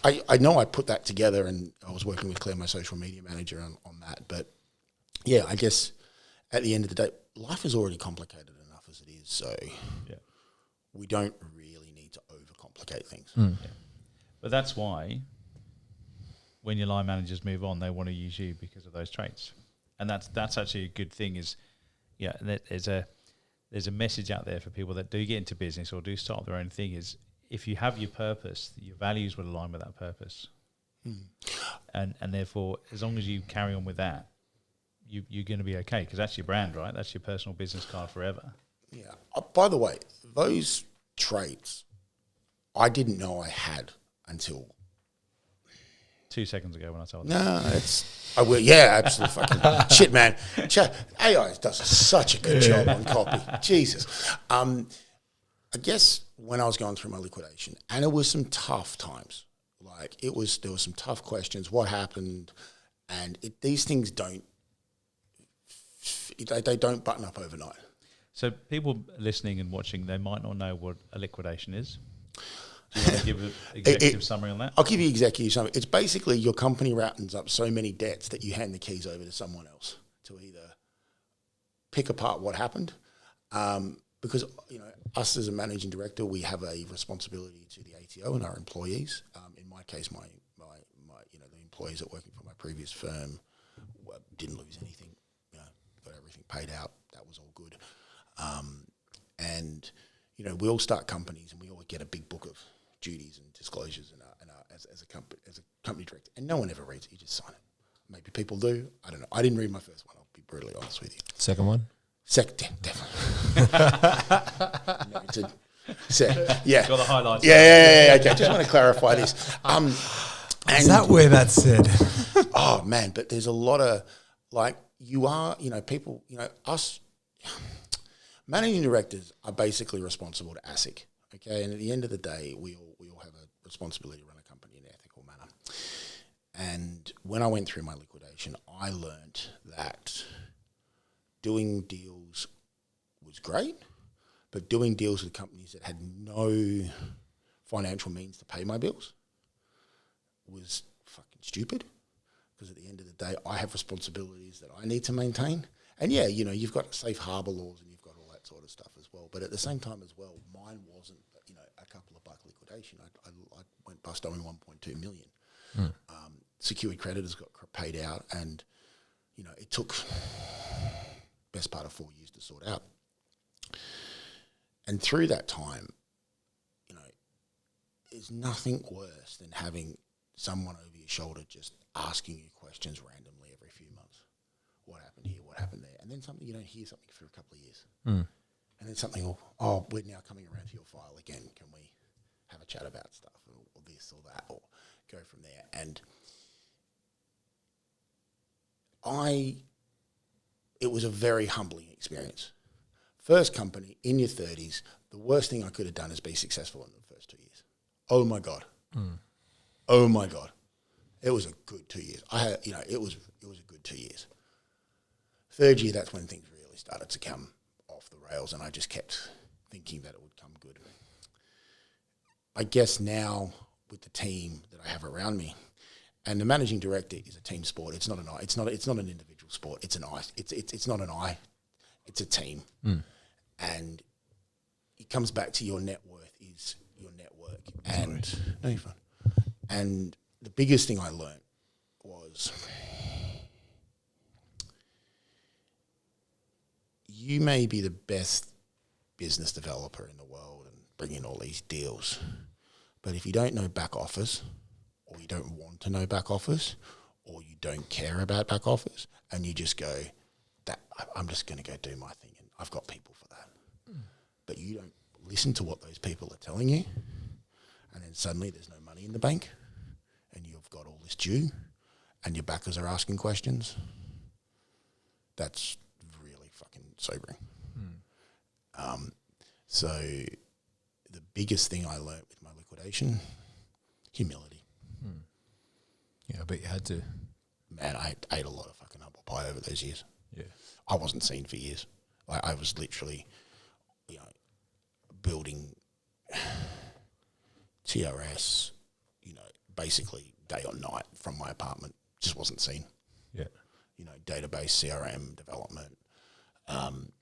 I know I put that together, and I was working with Claire, my social media manager, on that. But yeah, I guess at the end of the day, life is already complicated enough as it is. So we don't really need to overcomplicate things. Yeah. But that's why when your line managers move on, they want to use you because of those traits. And that's actually a good thing. There's a message out there for people that do get into business or do start their own thing, is if you have your purpose, your values will align with that purpose. And therefore, as long as you carry on with that, you're going to be okay, because that's your brand, right? That's your personal business card forever. Yeah. By the way, those traits I didn't know I had until 2 seconds ago when I told you. No, I will. Yeah, absolutely. Fucking shit, man. AI does such a good job on copy. Jesus. I guess when I was going through my liquidation, and it was some tough times. Like, there was some tough questions. What happened? And these things don't they don't button up overnight. So people listening and watching, they might not know what a liquidation is. Do you want to give an executive summary on that? I'll give you executive summary. It's basically your company routines up so many debts that you hand the keys over to someone else to either pick apart what happened, because us as a managing director, we have a responsibility to the ATO and our employees. In my case, my the employees that working for my previous firm didn't lose anything. Got everything paid out. That was all good. And we all start companies and we all get a big book of duties and disclosures as a company director, and no one ever reads it. You just sign it. Maybe people do. I don't know. I didn't read my first one. I'll be brutally honest with you. Second one? Definitely. Yeah. Got the highlights. Yeah. Okay. I just want to clarify this. Is that where that's said? Oh man, but there's a lot of people. Us managing directors are basically responsible to ASIC. Okay, and at the end of the day, we all have a responsibility to run a company in an ethical manner. And when I went through my liquidation, I learned that doing deals was great, but doing deals with companies that had no financial means to pay my bills was fucking stupid, because at the end of the day, I have responsibilities that I need to maintain. And yeah, you've got safe harbour laws and you've got all that sort of stuff as well. But at the same time as well, mine wasn't, a couple of buck liquidation. I went bust owing 1.2 million. Secured creditors got paid out, and it took best part of 4 years to sort out. And through that time, there's nothing worse than having someone over your shoulder just asking you questions randomly every few months. What happened here? What happened there? And then something, you don't hear something for a couple of years. And then something, we're now coming around to your file again. Can we have a chat about stuff or this or that, or go from there? And it was a very humbling experience. First company, in your 30s, the worst thing I could have done is be successful in the first 2 years. Oh my God. Oh my God. It was a good 2 years. It was a good 2 years. Third year, that's when things really started to come off the rails, and I just kept thinking that it would come good. I guess now with the team that I have around me, and the managing director is a team sport. It's not an I. It's not an individual sport. It's an I. It's not an I. It's a team. And it comes back to your net worth is your network. And no, you're fine. And the biggest thing I learned was you may be the best business developer in the world and bring in all these deals, but if you don't know back office, or you don't want to know back office, or you don't care about back office, and you just go, I'm just going to go do my thing, and I've got people for that. But you don't listen to what those people are telling you, and then suddenly there's no money in the bank, and you've got all this due, and your backers are asking questions. That's really fucking sobering. So the biggest thing I learned with my liquidation, humility. Yeah, but you had to. Man, I ate a lot of fucking humble pie over those years. Yeah. I wasn't seen for years. I was literally, building TRS, basically day or night from my apartment. Just wasn't seen. Yeah. Database, CRM development,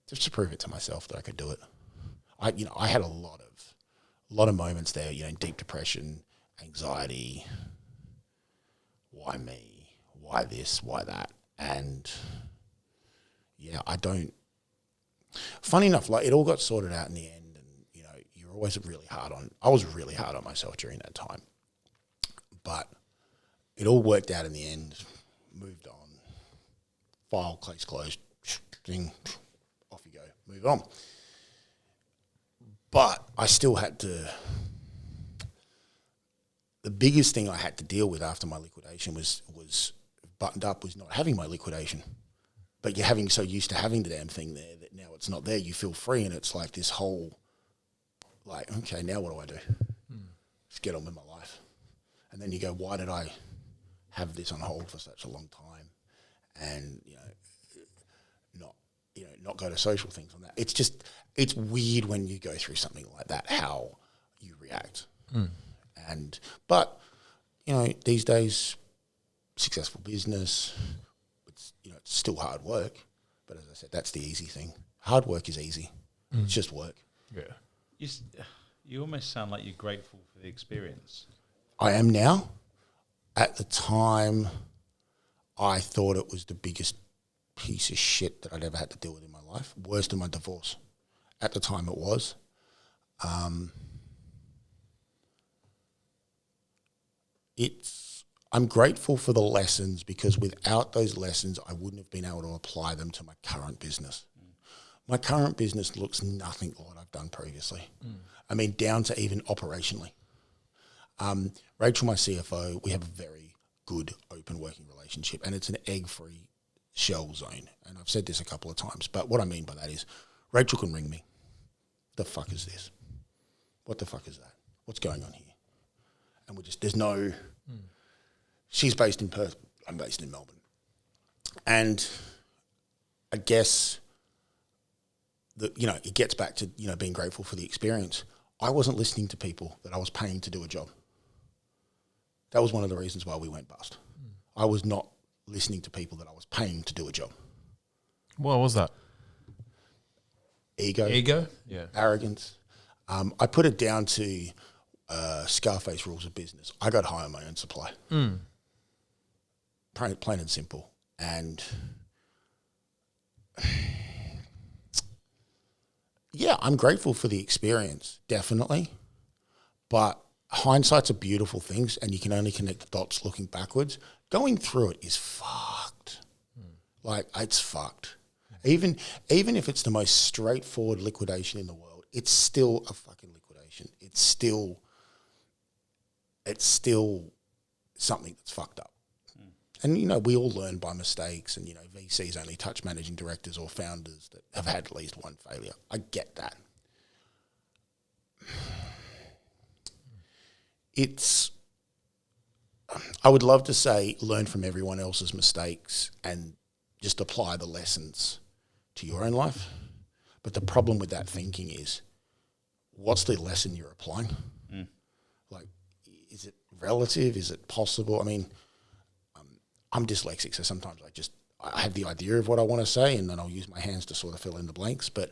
just to prove it to myself that I could do it. I had a lot of moments there, deep depression, anxiety. Why me? Why this? Why that? And yeah, funny enough, it all got sorted out in the end, and you're always I was really hard on myself during that time, but it all worked out in the end. Moved on, file case closed, thing, off you go, move on. But I still had to. The biggest thing I had to deal with after my liquidation was buttoned up was not having my liquidation. But you're so used to having the damn thing there that now it's not there. You feel free, and it's like this whole, okay, now what do I do? Just get on with my life. And then you go, why did I have this on hold for such a long time? And, not not go to social things on that. It's weird when you go through something like that, how you react. But these days, successful business, it's still hard work. But as I said, that's the easy thing. Hard work is easy. It's just work. Yeah. You almost sound like you're grateful for the experience. I am now. At the time, I thought it was the biggest piece of shit that I'd ever had to deal with in my life. Worse than my divorce. At the time it was. I'm grateful for the lessons, because without those lessons, I wouldn't have been able to apply them to my current business. My current business looks nothing like what I've done previously. I mean, down to even operationally. Rachel, my CFO, we have a very good open working relationship, and it's an egg-free shell zone. And I've said this a couple of times, but what I mean by that is Rachel can ring me. The fuck is this? What the fuck is that? What's going on here? And there's no... She's based in Perth. I'm based in Melbourne. And I guess that, it gets back to, being grateful for the experience. I wasn't listening to people that I was paying to do a job. That was one of the reasons why we went bust. I was not listening to people that I was paying to do a job. What was that? Ego? Yeah. Arrogance. I put it down to Scarface rules of business. I got to hire my own supply. Plain and simple. And yeah, I'm grateful for the experience, definitely. But hindsight's a beautiful thing, and you can only connect the dots looking backwards. Going through it is fucked. Like, it's fucked. Even if it's the most straightforward liquidation in the world, it's still a fucking liquidation. It's still something that's fucked up. And, we all learn by mistakes, and, VCs only touch managing directors or founders that have had at least one failure. I get that. I would love to say learn from everyone else's mistakes and just apply the lessons to your own life. But the problem with that thinking is, what's the lesson you're applying? Like, is it relative? Is it possible? I mean, I'm dyslexic, so sometimes I have the idea of what I want to say, and then I'll use my hands to sort of fill in the blanks. But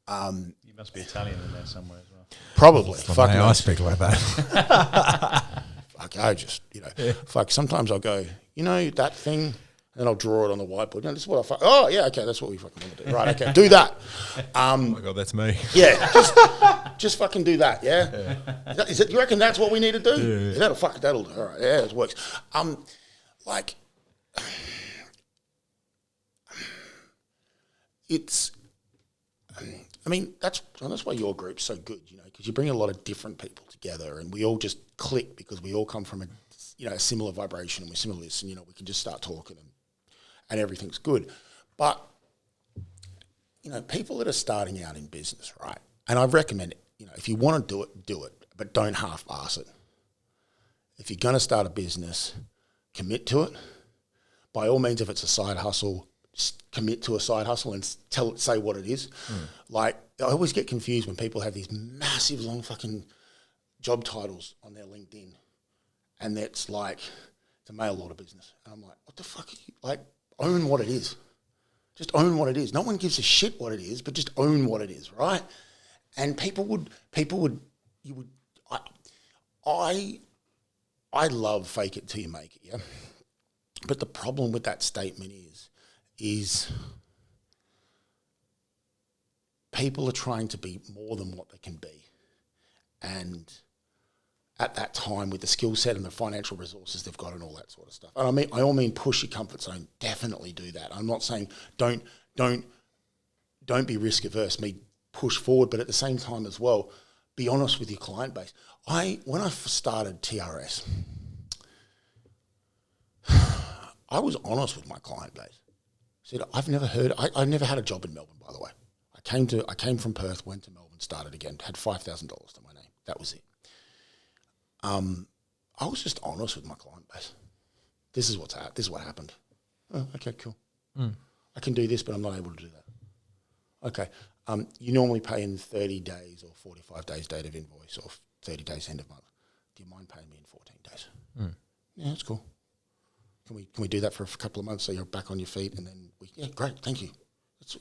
you must be Italian in there somewhere as well. Probably. Fuck, I speak like that. Fuck, I just, fuck. Sometimes I'll go, that thing, and I'll draw it on the whiteboard. This is what I fuck. Oh yeah, okay, that's what we fucking want to do. Right, okay, do that. Oh my god, that's me. Yeah, just fucking do that. Yeah. Is it? You reckon that's what we need to do? Yeah. That'll do. All right. Yeah, it works. Like. That's why your group's so good, because you bring a lot of different people together, and we all just click because we all come from a similar vibration, and we're similar, and we can just start talking, and everything's good. But people that are starting out in business, right? And I recommend it. If you want to do it, but don't half-ass it. If you're going to start a business, commit to it. By all means, if it's a side hustle, just commit to a side hustle and say what it is. Like, I always get confused when people have these massive, long fucking job titles on their LinkedIn, and it's like, it's a mail order business. And I'm like, what the fuck are you, like, own what it is. Just own what it is. No one gives a shit what it is, but just own what it is, right? And I love fake it till you make it, yeah? But the problem with that statement is people are trying to be more than what they can be. And at that time, with the skill set and the financial resources they've got and all that sort of stuff. And I all mean push your comfort zone. Definitely do that. I'm not saying don't be risk averse. Push forward, but at the same time as well, be honest with your client base. When I started TRS, I was honest with my client base. I said, I've never had a job in Melbourne, by the way. I came from Perth, went to Melbourne, started again, had $5,000 to my name. That was it. I was just honest with my client base. This is what happened. Oh, okay, cool. I can do this, but I'm not able to do that. Okay. You normally pay in 30 days or 45 days date of invoice or 30 days end of month. Do you mind paying me in 14 days? Yeah, that's cool. Can we do that for a couple of months so you're back on your feet and then great, thank you. It's,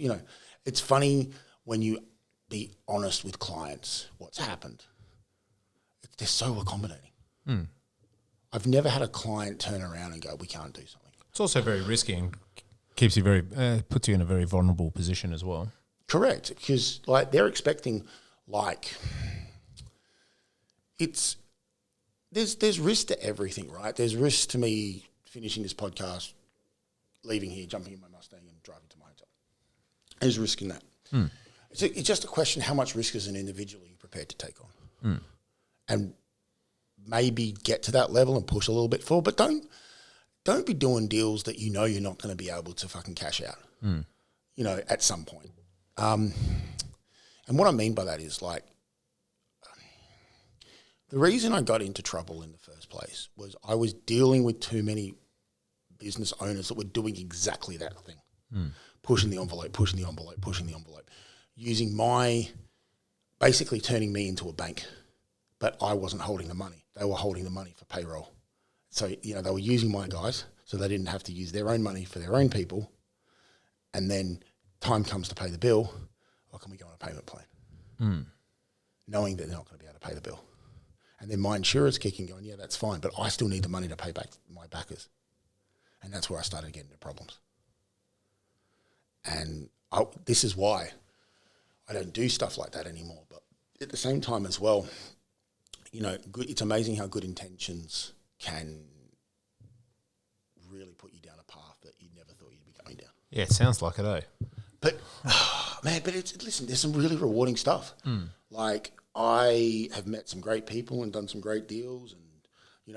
it's funny when you be honest with clients what's happened. They're so accommodating. I've never had a client turn around and go, we can't do something. It's also very risky and keeps you puts you in a very vulnerable position as well. Correct, because they're expecting there's risk to everything, right? There's risk to me finishing this podcast, leaving here, jumping in my Mustang and driving to my hotel. There's risk in that. It's just a question how much risk as an individual are you prepared to take on, and maybe get to that level and push a little bit forward, but don't be doing deals that you're not going to be able to fucking cash out. At some point. And what I mean by that is the reason I got into trouble in the first place was I was dealing with too many business owners that were doing exactly that thing. Pushing the envelope, using basically turning me into a bank, but I wasn't holding the money. They were holding the money for payroll. So, they were using my guys so they didn't have to use their own money for their own people. And then time comes to pay the bill, can we go on a payment plan? Knowing that they're not going to be able to pay the bill. And then my insurer's kicking going, yeah, that's fine, but I still need the money to pay back my backers. And that's where I started getting into problems. And this is why I don't do stuff like that anymore. But at the same time as well, it's amazing how good intentions can really put you down a path that you never thought you'd be going down. Yeah, it sounds like it, eh? But, listen, there's some really rewarding stuff. I have met some great people and done some great deals and,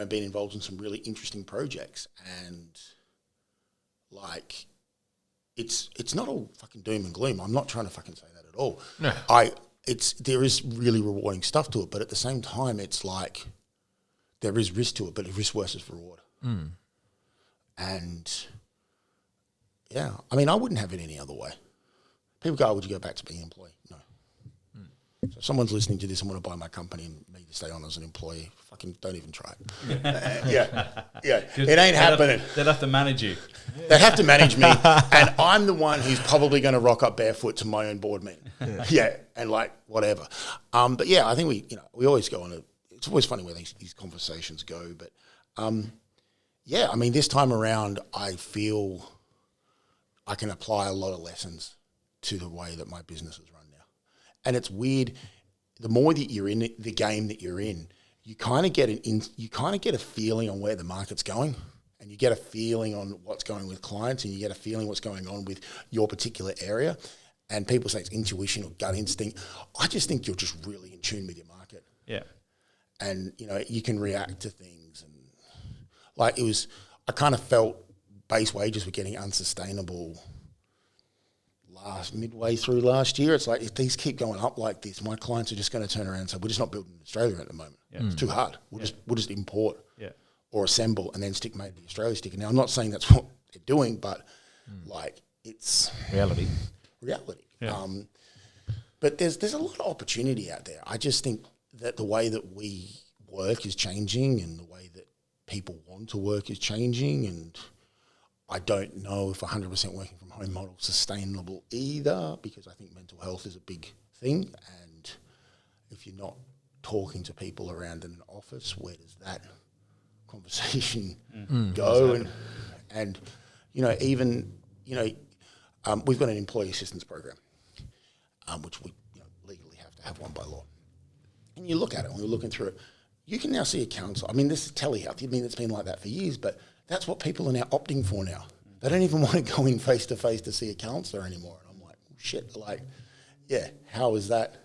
been involved in some really interesting projects. And, it's not all fucking doom and gloom. I'm not trying to fucking say that at all. No. There is really rewarding stuff to it, but at the same time, it's there is risk to it, but risk versus reward. And, yeah, I wouldn't have it any other way. People go, would you go back to being an employee? No. So if someone's listening to this and want to buy my company and me to stay on as an employee, fucking don't even try it. Yeah. It ain't happening. They'd have to manage you. They have to manage me, and I'm the one who's probably going to rock up barefoot to my own board meeting. Yeah, and whatever. But yeah, I think we always go on it's always funny where these conversations go. But this time around, I feel I can apply a lot of lessons to the way that my business is run now. And it's weird. The more that you're in the game that you're in, you kind of get a feeling on where the market's going, and you get a feeling on what's going with clients, and you get a feeling what's going on with your particular area. And people say it's intuition or gut instinct. I just think you're just really in tune with your market. Yeah. And you can react to things, and I kind of felt base wages were getting unsustainable midway through last year. It's if these keep going up like this, my clients are just going to turn around and say, we're just not building in Australia at the moment. Yeah. It's too hard. We'll just import or assemble and then stick made in the Australia sticker. Now, I'm not saying that's what they're doing, but it's reality. Yeah. But there's a lot of opportunity out there. I just think that the way that we work is changing, and the way that people want to work is changing, and I don't know if 100% working from home model is sustainable either, because I think mental health is a big thing, and if you're not talking to people around in an office, where does that conversation go? And we've got an employee assistance program, which we legally have to have one by law. And you look at it, and we're looking through it, you can now see a counsellor. This is telehealth. It's been like that for years, but that's what people are now opting for now. They don't even want to go in face-to-face to see a counsellor anymore. And I'm like, oh, shit. How is that?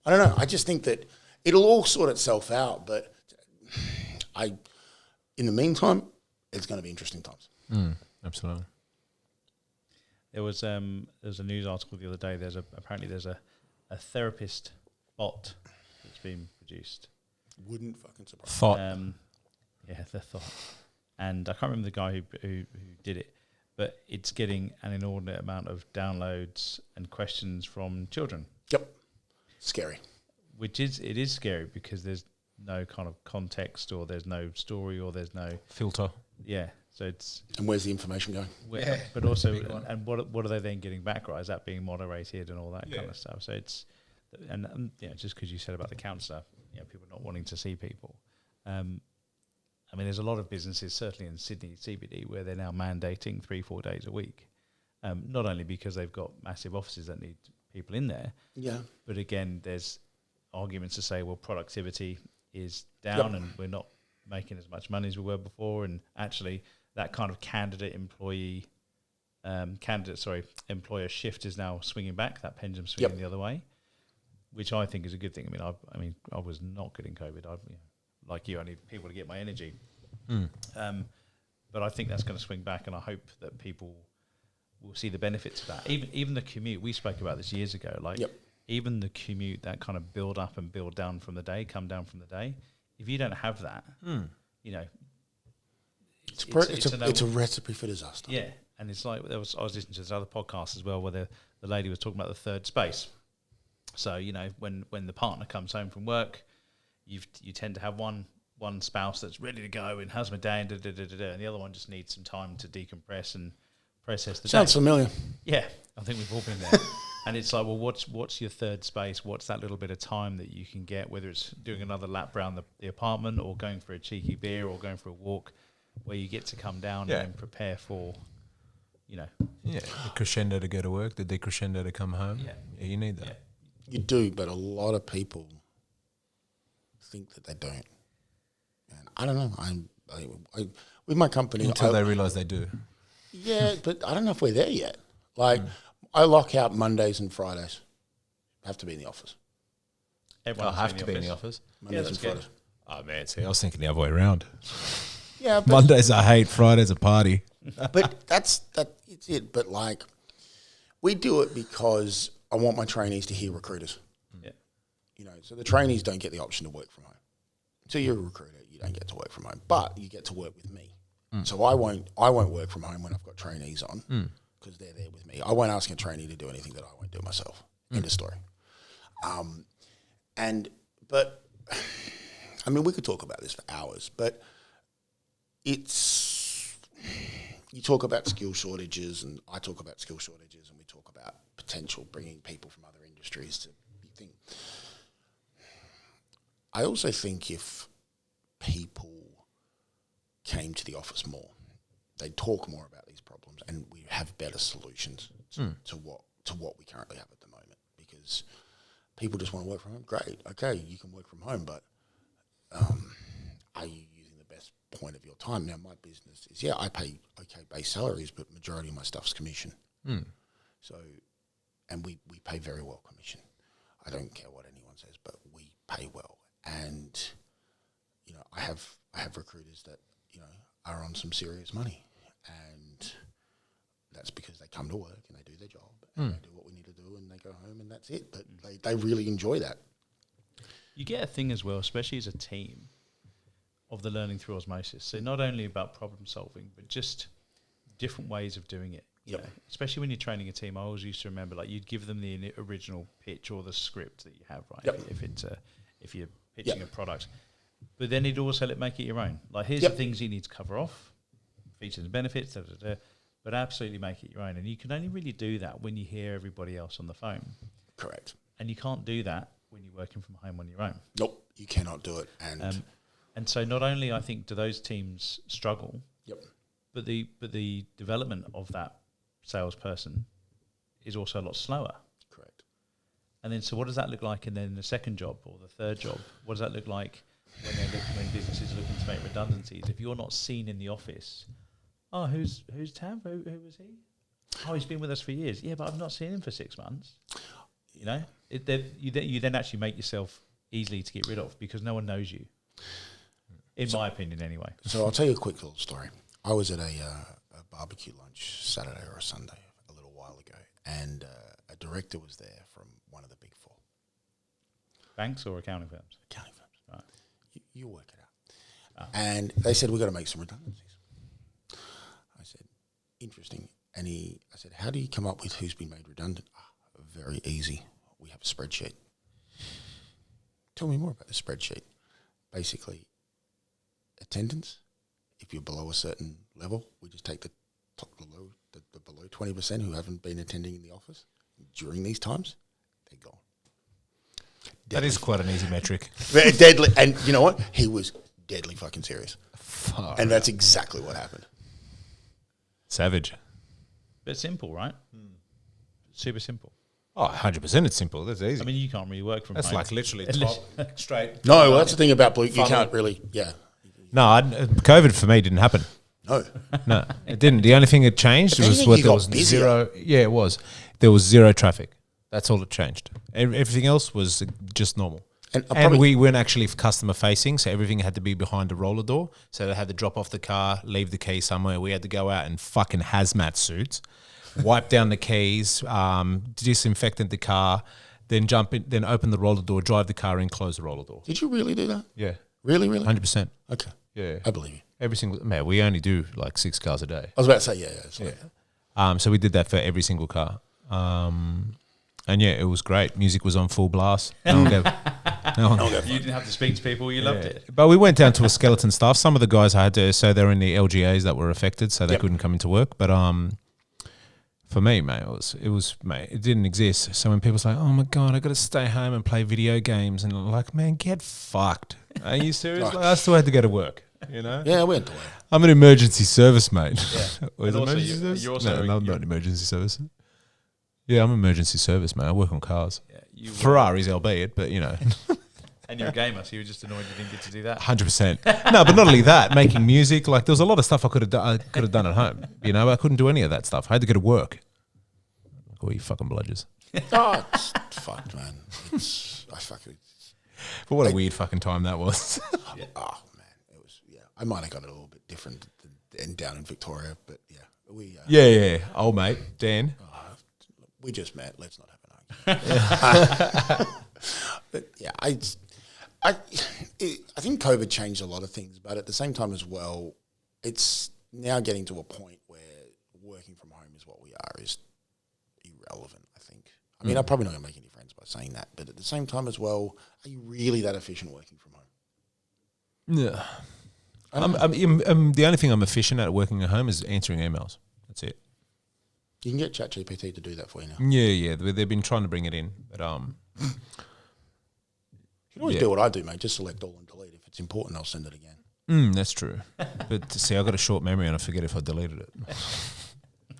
I don't know. I just think that it'll all sort itself out, but in the meantime, it's going to be interesting times. Absolutely. There was a news article the other day. Apparently there's a therapist bot that's been produced. Wouldn't fucking surprise me. Thought. The thought. And I can't remember the guy who did it, but it's getting an inordinate amount of downloads and questions from children. Yep. Scary. It is scary because there's no kind of context, or there's no story, or there's no filter. Yeah. So it's... And where's the information going? But also, and what are they then getting back, right? Is that being moderated and all that kind of stuff? So it's... And just because you said about the counsellor, people not wanting to see people. I mean, there's a lot of businesses, certainly in Sydney CBD, where they're now mandating 3-4 days a week. Not only because they've got massive offices that need people in there, but again, there's arguments to say, well, productivity is down and we're not making as much money as we were before, and actually that kind of employer shift is now swinging back, that pendulum swinging the other way, which I think is a good thing. I mean, I was not good in COVID. Like you, I need people to get my energy. But I think that's going to swing back, and I hope that people will see the benefits of that. Even the commute, we spoke about this years ago, even the commute, that kind of build up and build down from the day, come down from the day. If you don't have that, it's a recipe for disaster. Yeah, and it's like I was listening to this other podcast as well, where the lady was talking about the third space. So when the partner comes home from work, you tend to have one spouse that's ready to go and has my day and and the other one just needs some time to decompress and process the day. Sounds familiar. Yeah, I think we've all been there. And it's like, well, what's your third space? What's that little bit of time that you can get, whether it's doing another lap around the apartment or going for a cheeky beer or going for a walk, where you get to come down and prepare for, the crescendo to go to work, the decrescendo to come home. Yeah, you need that. Yeah. You do, but a lot of people think that they don't. And I don't know. I with my company until they realise they do. Yeah, but I don't know if we're there yet. I lock out Mondays and Fridays. Have to be in the office. Everyone have to be in the office. Mondays and Fridays. Oh man, see, I was thinking the other way around. Yeah, but Mondays I hate, Fridays a party. But it's it. But we do it because I want my trainees to hear recruiters. Yeah. So the trainees don't get the option to work from home. So you're a recruiter, you don't get to work from home, but you get to work with me. So I won't work from home when I've got trainees on because they're there with me. I won't ask a trainee to do anything that I won't do myself. End of story. But I mean, we could talk about this for hours, but you talk about skill shortages, and I talk about skill shortages, and we talk about potential bringing people from other industries to be thing. I also think if people came to the office more, they'd talk more about these problems, and we have better solutions to what we currently have at the moment. Because people just want to work from home. Great, okay, you can work from home, but are you using the best point of your time? Now, my business is I pay okay base salaries, but majority of my stuff's commission. So, and we pay very well commission. I don't care what anyone says, but we pay well, and I have recruiters that are on some serious money, and that's because they come to work and they do their job and they do what we need to do and they go home and that's it. But they really enjoy that. You get a thing as well, especially as a team, of the learning through osmosis. So not only about problem solving, but just different ways of doing it. Especially when you're training a team, I always used to remember you'd give them the original pitch or the script that you have, right? If you're pitching a product. But then you'd also make it your own. Here's the things you need to cover off, features and benefits, but absolutely make it your own. And you can only really do that when you hear everybody else on the phone. Correct. And you can't do that when you're working from home on your own. Nope, you cannot do it. And so not only, I think, do those teams struggle, but the development of that salesperson is also a lot slower. Correct. And then, so what does that look like in then the second job or the third job? What does that look like when businesses are looking to make redundancies? If you're not seen in the office, who's Tav? Who was he? Oh, he's been with us for years. Yeah, but I've not seen him for 6 months. You then actually make yourself easily to get rid of because no one knows you. In my opinion, anyway. So I'll tell you a quick little story. I was at a barbecue lunch Saturday or a Sunday a little while ago, and a director was there from one of the big four. Banks or accounting firms? Accounting firms. Right. You work it out. And they said, we've got to make some redundancies. I said, interesting. And I said, how do you come up with who's been made redundant? Very easy. We have a spreadsheet. Tell me more about the spreadsheet. Basically, attendance. If you're below a certain level, we just take the below 20% who haven't been attending in the office during these times. They're gone. That is quite an easy metric. Deadly. And you know what? He was deadly fucking serious. Fuck. And that's exactly what happened. Savage. But simple, right? Super simple. Oh, 100% it's simple. That's easy. I mean, you can't really work from That's home. like literally top, straight. No, well, that's the thing about blue. You can't really, No, COVID for me didn't happen. No, It didn't. The only thing that changed If was anything, what you there got was busier. zero. Yeah, it was. There was zero traffic. That's all that changed. Everything else was just normal. And we weren't actually customer facing, so everything had to be behind a roller door. So they had to drop off the car, leave the key somewhere. We had to go out in fucking hazmat suits, wipe down the keys, disinfect the car, then jump in, then open the roller door, drive the car in, close the roller door. Did you really do that? Yeah, Really? 100%. Okay. Yeah, I believe you. every single man. We only do like 6 cars a day. I was about to say, it's like- So we did that for every single car. And yeah, it was great. Music was on full blast. No one gave You didn't have to speak to people. You loved it. But we went down to a skeleton staff. Some of the guys had to, so they're in the LGAs that were affected, so they couldn't come into work. But for me, mate, it didn't exist. So when people say, "Oh my god, I got to stay home and play video games," and I'm like, man, get fucked. Are you serious? Like, I still had to go to work. You know? Yeah, I went to work. I'm an emergency service, mate. Yeah. Was it also emergency you- service? you're also- No, I'm not emergency service. Yeah, I'm emergency service, mate. I work on cars. Yeah, you were- Ferraris, albeit, but you know, And you're a gamer, so you were just annoyed you didn't get to do that. 100%. No, but not only that, making music. Like there was a lot of stuff I could have done at home. You know, I couldn't do any of that stuff. I had to go to work. Oh, you fucking bludgers. Oh, it's fucked, man. I fucking. But what a weird fucking time that was. Oh man, it was. Yeah, I might have got it a little bit different than down in Victoria, but yeah, we. Yeah. Old mate, Dan. We just met. Let's not have an argument. But yeah, I think COVID changed a lot of things, but at the same time as well, it's now getting to a point where working from home is what we are is irrelevant. I think. I mean, I'm probably not going to make any friends by saying that, but at the same time as well, are you really that efficient working from home? Yeah. The only thing I'm efficient at working at home is answering emails. That's it. You can get ChatGPT to do that for you now. Yeah. They've been trying to bring it in, but You can always do what I do, mate. Just select all and delete. If it's important, I'll send it again. that's true. But see, I've got a short memory and I forget if I deleted it.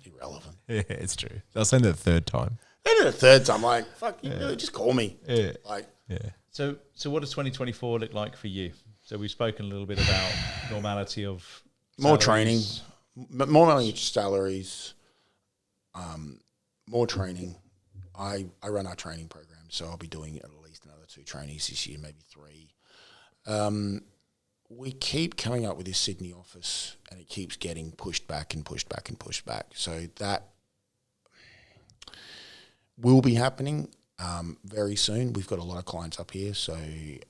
Irrelevant. Yeah, it's true. I'll send it a third time. Then a third time, like, fuck, you do it, just call me. Yeah. Like, Yeah. So what does 2024 look like for you? So we've spoken a little bit about normality of more salaries. training, more money salaries, more training. I run our training program, so I'll be doing at least another 2 trainees this year, maybe 3. We keep coming up with this Sydney office, and it keeps getting pushed back and pushed back and pushed back. So that will be happening very soon. We've got a lot of clients up here, so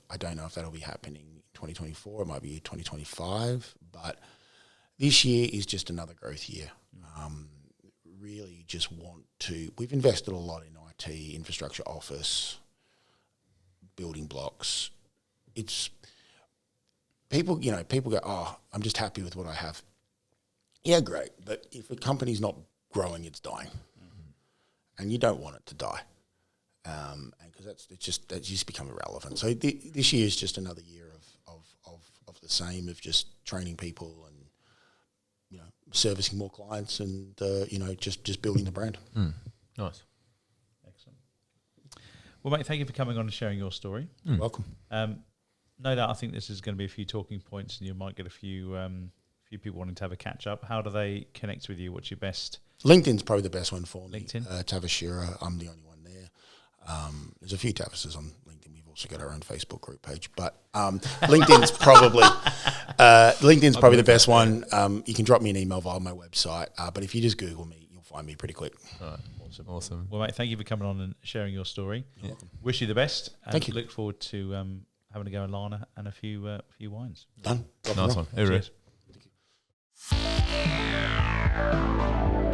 I don't know if that'll be happening in 2024. It might be 2025, but this year is just another growth year. Really just want to... We've invested a lot in IT, infrastructure, office, building blocks. It's... People go, oh, I'm just happy with what I have. Yeah, great. But if a company's not growing, it's dying. And you don't want it to die. And because that's just become irrelevant. So this year is just another year of the same, of just training people and, servicing more clients and, just building the brand. Nice. Excellent. Well, mate, thank you for coming on and sharing your story. You're welcome. No doubt, I think this is going to be a few talking points, and you might get a few people wanting to have a catch up. How do they connect with you? What's your best? LinkedIn's probably the best one for me. LinkedIn? Tavis Shearer, I'm the only one there. There's a few Tavises on LinkedIn. We've also got our own Facebook group page, but LinkedIn's probably the best one. You can drop me an email via my website, but if you just Google me, you'll find me pretty quick. All right, awesome. Well, mate, thank you for coming on and sharing your story. Wish you the best. And Thank you. Look forward to having a go at Lana and a few wines. Done. Nice one. Cheers. Thank you. you.